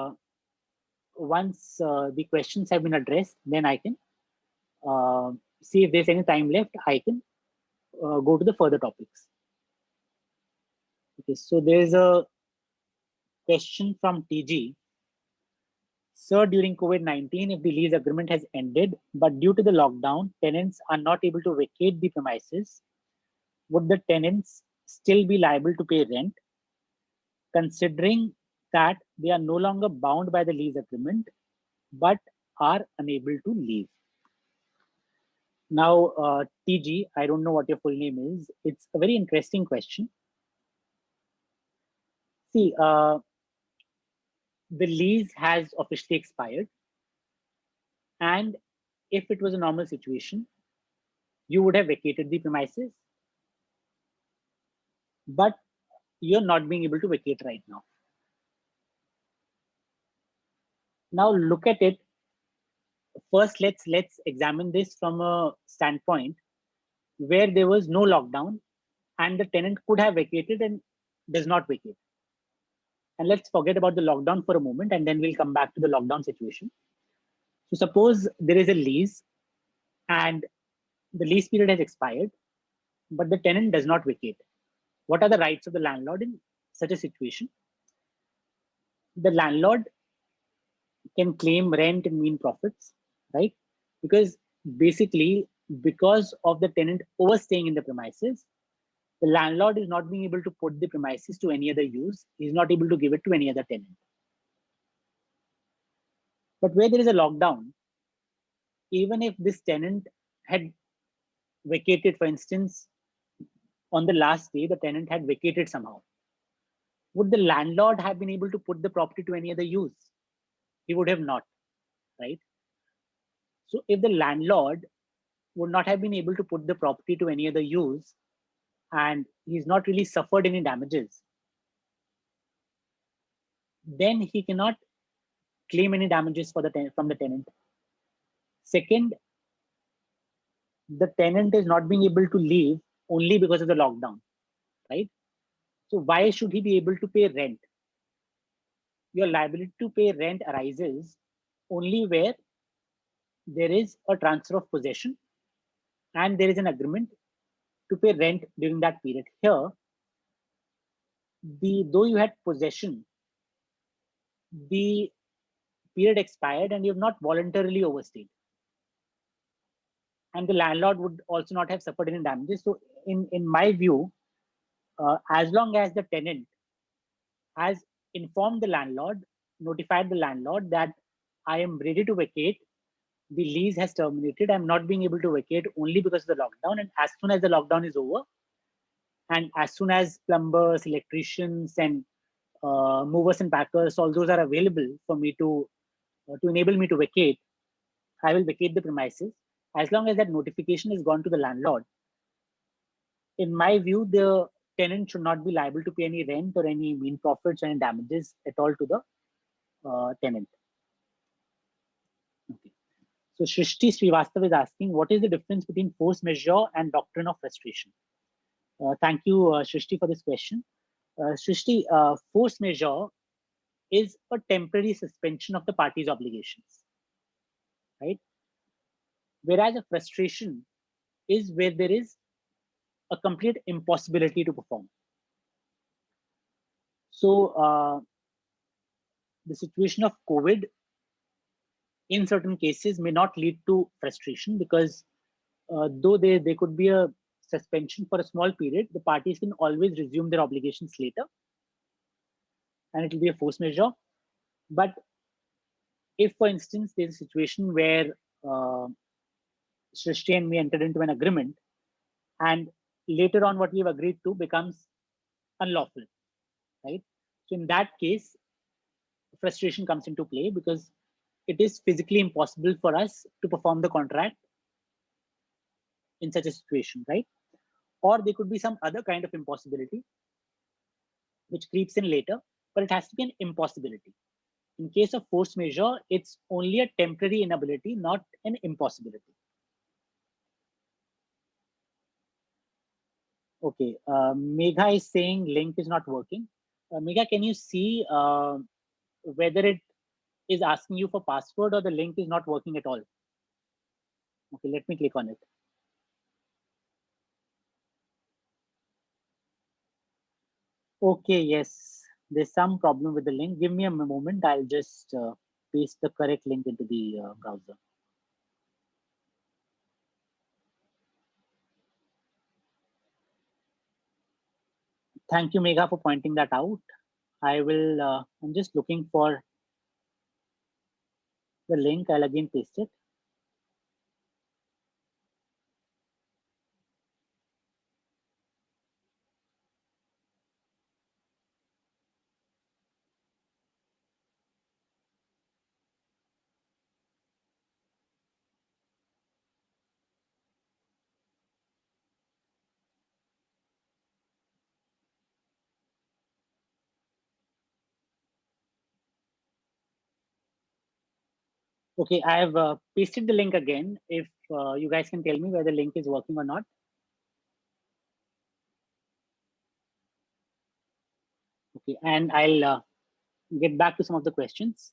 once the questions have been addressed, then I can see if there's any time left. I can go to the further topics. Okay, so there's a question from TG. Sir, during COVID-19, if the lease agreement has ended, but due to the lockdown, tenants are not able to vacate the premises, would the tenants still be liable to pay rent, considering that they are no longer bound by the lease agreement, but are unable to leave? Now, TG, I don't know what your full name is. It's a very interesting question. See, the lease has officially expired. And if it was a normal situation, you would have vacated the premises, but you're not being able to vacate right now. Now look at it. First, let's examine this from a standpoint where there was no lockdown and the tenant could have vacated and does not vacate. And let's forget about the lockdown for a moment, and then we'll come back to the lockdown situation. So suppose there is a lease and the lease period has expired, but the tenant does not vacate. What are the rights of the landlord in such a situation? The landlord can claim rent and mean profits, right? Because basically, because of the tenant overstaying in the premises, the landlord is not being able to put the premises to any other use. He's not able to give it to any other tenant. But where there is a lockdown, even if this tenant had vacated, for instance, on the last day, the tenant had vacated somehow, would the landlord have been able to put the property to any other use? He would have not, right? So if the landlord would not have been able to put the property to any other use and he's not really suffered any damages, then he cannot claim any damages for from the tenant. Second, the tenant is not being able to leave only because of the lockdown, right? So why should he be able to pay rent? Your liability to pay rent arises only where there is a transfer of possession and there is an agreement to pay rent during that period. Here, though you had possession, the period expired and you have not voluntarily overstayed. And the landlord would also not have suffered any damages. So in my view, as long as the tenant has informed the landlord, notified the landlord that I am ready to vacate, the lease has terminated, I'm not being able to vacate only because of the lockdown. And as soon as the lockdown is over, and as soon as plumbers, electricians, and movers and packers, all those are available for me to enable me to vacate, I will vacate the premises. As long as that notification is gone to the landlord, in my view, the tenant should not be liable to pay any rent or any mean profits or any damages at all to the tenant. Okay. So Shrishti Srivastav is asking, what is the difference between force majeure and doctrine of frustration? Thank you, Shrishti, for this question. Shrishti, force majeure is a temporary suspension of the party's obligations, right? Whereas a frustration is where there is a complete impossibility to perform. So the situation of COVID in certain cases may not lead to frustration because though there could be a suspension for a small period, the parties can always resume their obligations later and it will be a force majeure. But if, for instance, there's a situation where Srishti and me entered into an agreement and later on what we've agreed to becomes unlawful, right? So in that case, frustration comes into play because it is physically impossible for us to perform the contract in such a situation, right? Or there could be some other kind of impossibility which creeps in later, but it has to be an impossibility. In case of force majeure, it's only a temporary inability, not an impossibility. Okay, Megha is saying link is not working. Megha, can you see whether it is asking you for password or the link is not working at all? Okay, let me click on it. Okay, yes, there's some problem with the link. Give me a moment. I'll just paste the correct link into the browser. Thank you, Megha, for pointing that out. I will, I'm just looking for the link. I'll again paste it. Okay, I have pasted the link again. If you guys can tell me whether the link is working or not. Okay, and I'll get back to some of the questions.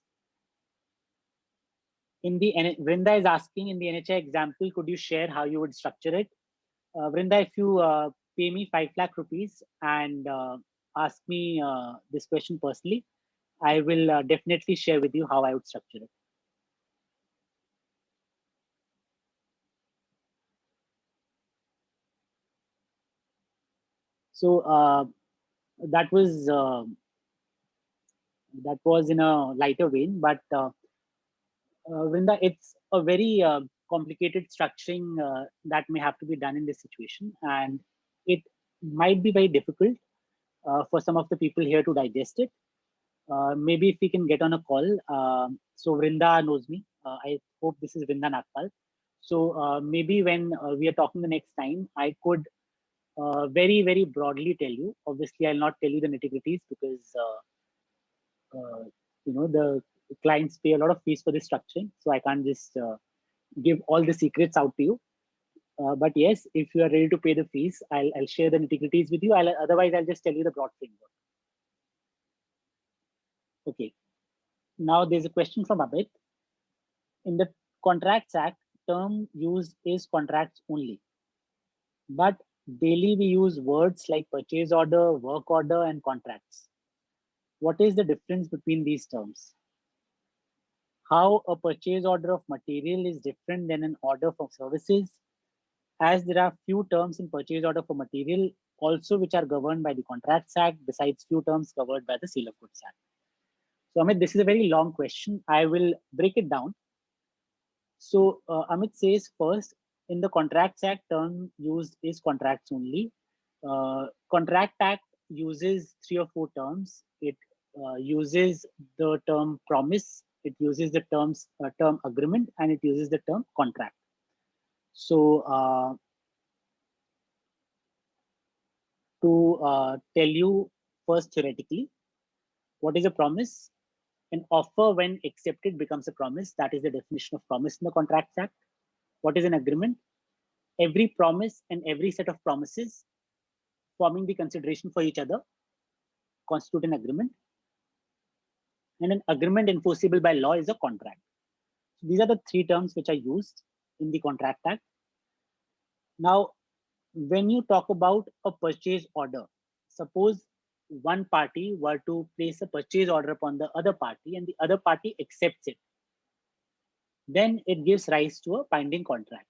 In the Vrinda is asking, in the NHI example, could you share how you would structure it? Vrinda, if you pay me 5 lakh rupees and ask me this question personally, I will definitely share with you how I would structure it. So that was in a lighter vein, but Vrinda, it's a very complicated structuring that may have to be done in this situation, and it might be very difficult for some of the people here to digest it. Maybe if we can get on a call. So Vrinda knows me. I hope this is Vrinda Nagpal. So maybe when we are talking the next time, I could very, very broadly tell you. Obviously, I'll not tell you the nitty-gritties because the clients pay a lot of fees for this structuring. So I can't just give all the secrets out to you. But yes, if you are ready to pay the fees, I'll share the nitty-gritties with you. Otherwise, I'll just tell you the broad framework. Okay. Now there's a question from Abid. In the Contracts Act, term used is contracts only. But Daily we use words like purchase order, work order, and contracts. What is the difference between these terms? How a purchase order of material is different than an order for services, as there are few terms in purchase order for material also which are governed by the Contracts Act, besides few terms covered by the Sale of Goods Act. So Amit, this is a very long question. I will break it down. So Amit says first, in the Contracts Act, term used is contracts only. Contract Act uses 3 or 4 terms. It uses the term promise, it uses the term agreement, and it uses the term contract. So to tell you first theoretically, what is a promise? An offer when accepted becomes a promise. That is the definition of promise in the Contracts Act. What is an agreement? Every promise and every set of promises forming the consideration for each other constitute an agreement. And an agreement enforceable by law is a contract. So these are the 3 terms which are used in the Contract Act. Now, when you talk about a purchase order, suppose one party were to place a purchase order upon the other party and the other party accepts it, then it gives rise to a binding contract.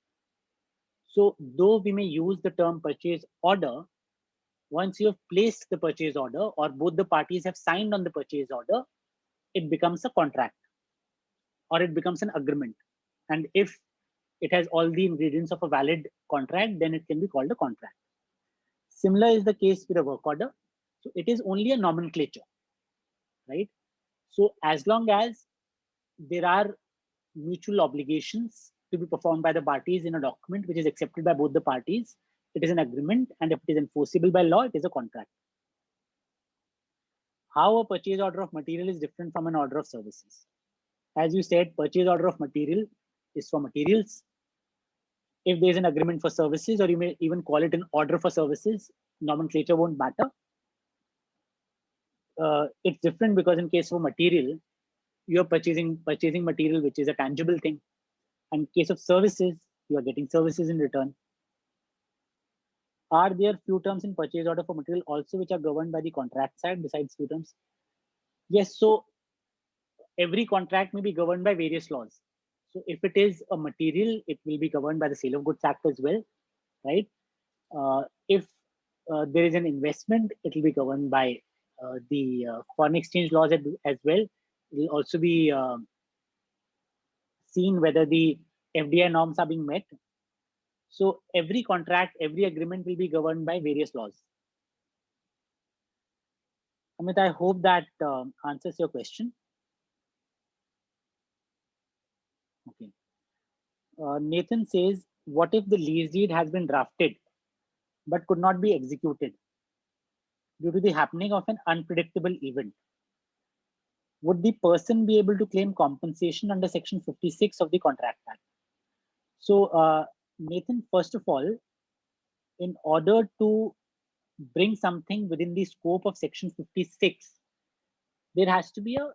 So though we may use the term purchase order, once you have placed the purchase order or both the parties have signed on the purchase order, it becomes a contract or it becomes an agreement. And if it has all the ingredients of a valid contract, then it can be called a contract. Similar is the case with a work order. So it is only a nomenclature, right? So as long as there are mutual obligations to be performed by the parties in a document which is accepted by both the parties, it is an agreement, and if it is enforceable by law, it is a contract. How a purchase order of material is different from an order of services. As you said, purchase order of material is for materials. If there's an agreement for services, or you may even call it an order for services, nomenclature won't matter. It's different because in case of material, you're purchasing material which is a tangible thing. And in case of services, you are getting services in return. Are there few terms in purchase order for material also which are governed by the Contracts Act besides few terms? Yes, so every contract may be governed by various laws. So if it is a material, it will be governed by the Sale of Goods Act as well, right? If there is an investment, it will be governed by the foreign exchange laws as well. It will also be seen whether the FDI norms are being met. So every contract, every agreement will be governed by various laws. Amit, I hope that answers your question. Okay. Nathan says, what if the lease deed has been drafted but could not be executed due to the happening of an unpredictable event? Would the person be able to claim compensation under Section 56 of the Contract Act? So, Nathan, first of all, in order to bring something within the scope of Section 56, there has to be a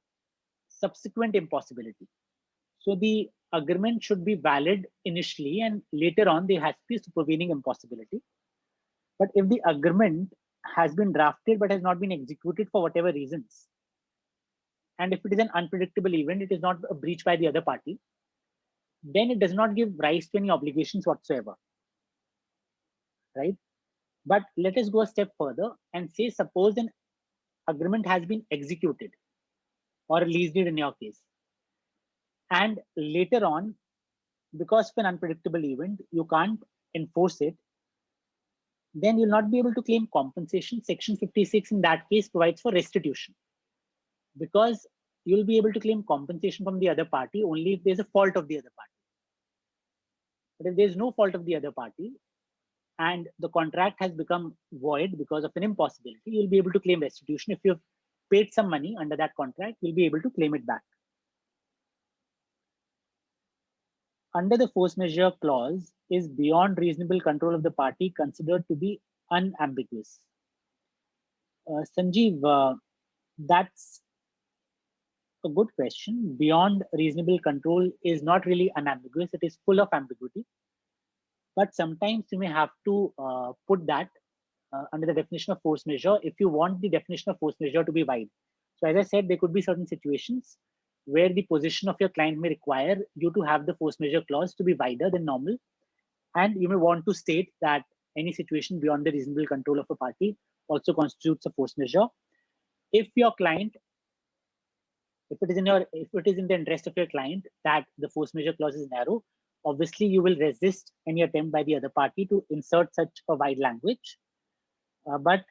subsequent impossibility. So the agreement should be valid initially, and later on there has to be a supervening impossibility. But if the agreement has been drafted but has not been executed for whatever reasons, and if it is an unpredictable event, it is not a breach by the other party, then it does not give rise to any obligations whatsoever, right? But let us go a step further and say, suppose an agreement has been executed, or a lease deed in your case, and later on, because of an unpredictable event, you can't enforce it, then you'll not be able to claim compensation. Section 56 in that case provides for restitution, because you'll be able to claim compensation from the other party only if there's a fault of the other party. But if there's no fault of the other party and the contract has become void because of an impossibility, you'll be able to claim restitution. If you've paid some money under that contract, you'll be able to claim it back. Under the force majeure clause, is beyond reasonable control of the party considered to be unambiguous? Sanjeev, that's a good question. Beyond reasonable control is not really unambiguous. It is full of ambiguity. but sometimes you may have to put that under the definition of force majeure if you want the definition of force majeure to be wide. So as I said, there could be certain situations where the position of your client may require you to have the force majeure clause to be wider than normal. And you may want to state that any situation beyond the reasonable control of a party also constitutes a force majeure. If your client, if it is in the interest of your client that the force majeure clause is narrow, obviously you will resist any attempt by the other party to insert such a wide language. But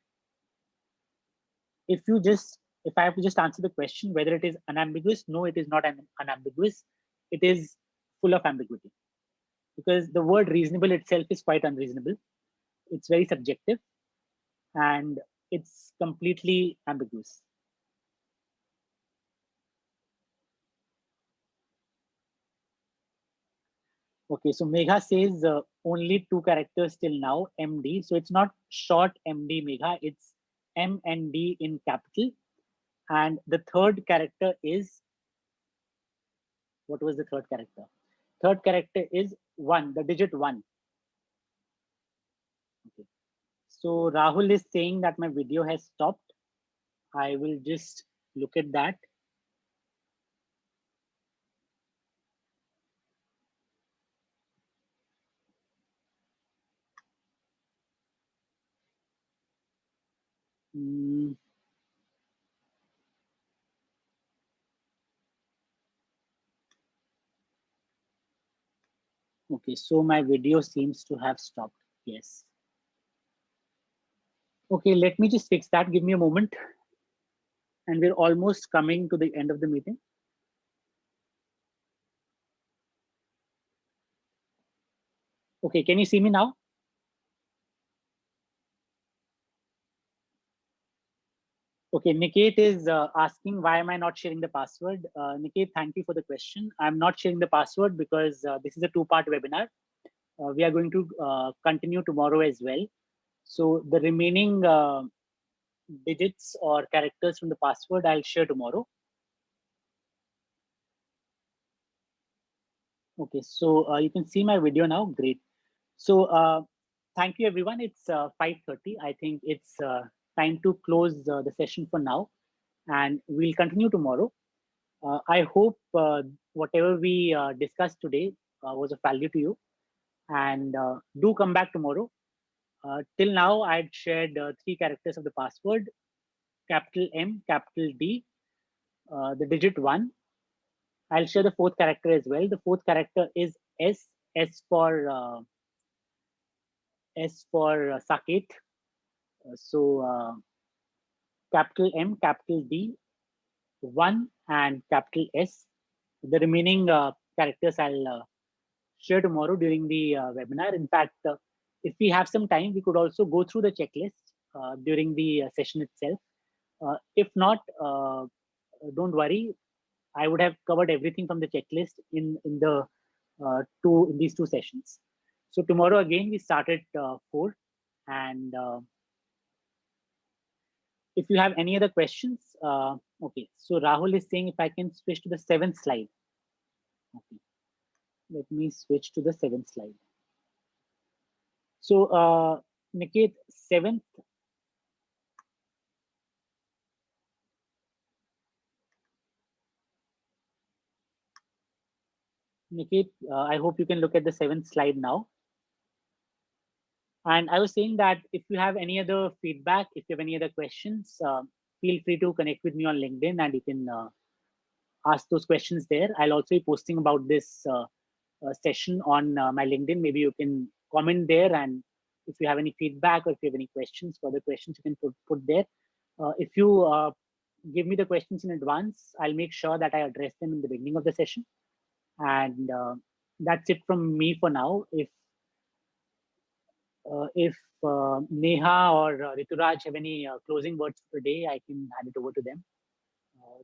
if I have to just answer the question whether it is unambiguous, no, it is not unambiguous. It is full of ambiguity because the word reasonable itself is quite unreasonable. It's very subjective and it's completely ambiguous. Okay, so Megha says only 2 characters till now, MD. So it's not short MD, Megha, it's M and D in capital. And the third character is, what was the third character? Third character is 1, the digit 1. Okay. So Rahul is saying that my video has stopped. I will just look at that. Okay, so my video seems to have stopped. Yes. Okay, let me just fix that. Give me a moment. And we're almost coming to the end of the meeting. Okay, can you see me now? Okay, Niket is asking why am I not sharing the password? Niket, thank you for the question. I'm not sharing the password because this is a 2-part webinar. We are going to continue tomorrow as well. So the remaining digits or characters from the password I'll share tomorrow. Okay, so you can see my video now. Great. So thank you, everyone. It's 5:30. I think it's time to close the session for now, and we'll continue tomorrow. I hope whatever we discussed today was of value to you, and do come back tomorrow. Till now, I'd shared 3 characters of the password: capital M, capital D, the digit 1. I'll share the 4th character as well. The 4th character is S, S for Saket. So capital M, capital D, 1, and capital S. The remaining characters I'll share tomorrow during the webinar. In fact, if we have some time, we could also go through the checklist during the session itself. If not, don't worry. I would have covered everything from the checklist in these 2 sessions. So tomorrow again we start at 4, and if you have any other questions, okay. So Rahul is saying if I can switch to the 7th slide. Okay, let me switch to the 7th slide. So Niket, 7th. Niket, I hope you can look at the 7th slide now. And I was saying that if you have any other feedback, if you have any other questions, feel free to connect with me on LinkedIn and you can ask those questions there. I'll also be posting about this session on my LinkedIn. Maybe you can comment there, and if you have any feedback or if you have any questions, further questions, you can put there. If you give me the questions in advance, I'll make sure that I address them in the beginning of the session. And that's it from me for now. If Neha or Rituraj have any closing words for today, I can hand it over to them.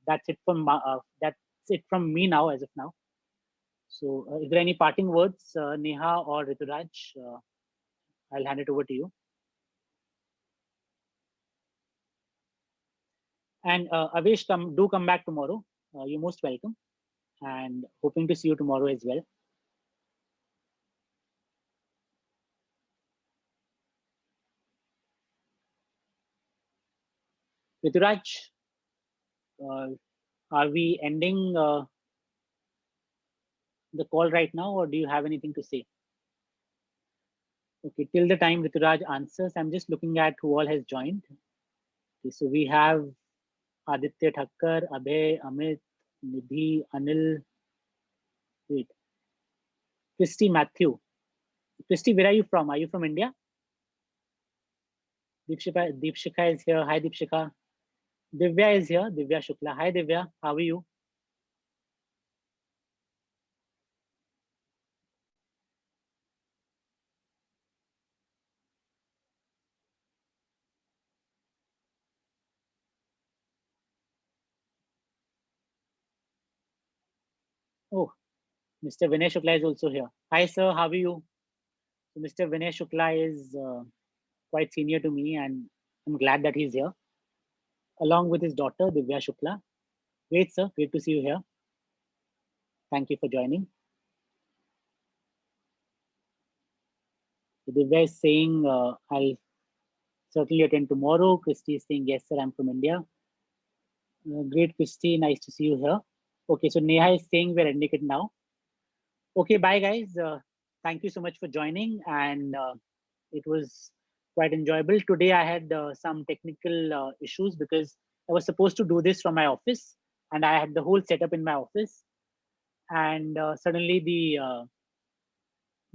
That's it from me now, as of now. So, is there any parting words, Neha or Rituraj? I'll hand it over to you. And Avesh, do come back tomorrow. You're most welcome. And hoping to see you tomorrow as well. Rituraj, uh, are we ending the call right now, or do you have anything to say? Okay, till the time Rituraj answers, I'm just looking at who all has joined. Okay, so we have Aditya Thakkar, Abhay, Amit, Nidhi, Anil, wait, Christy Matthew. Christy, where are you from? Are you from India? Deepshika is here. Hi, Deepshika. Divya is here. Divya Shukla. Hi, Divya. How are you? Oh, Mr. Vinay Shukla is also here. Hi, sir. How are you? So Mr. Vinay Shukla is quite senior to me, and I'm glad that he's here, along with his daughter, Divya Shukla. Great, sir. Great to see you here. Thank you for joining. So Divya is saying, I'll certainly attend tomorrow. Christy is saying, yes, sir, I'm from India. Great, Christy. Nice to see you here. Okay, so Neha is saying we're ending it now. Okay, bye, guys. Thank you so much for joining, and it was quite enjoyable. Today, I had some technical issues because I was supposed to do this from my office, and I had the whole setup in my office, and suddenly the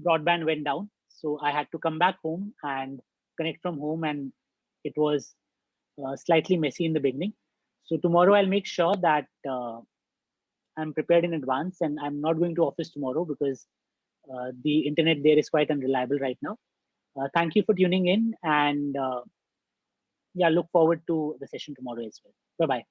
broadband went down, so I had to come back home and connect from home, and it was slightly messy in the beginning. So tomorrow, I'll make sure that I'm prepared in advance, and I'm not going to office tomorrow because the internet there is quite unreliable right now. Thank you for tuning in, and yeah, look forward to the session tomorrow as well. Bye bye.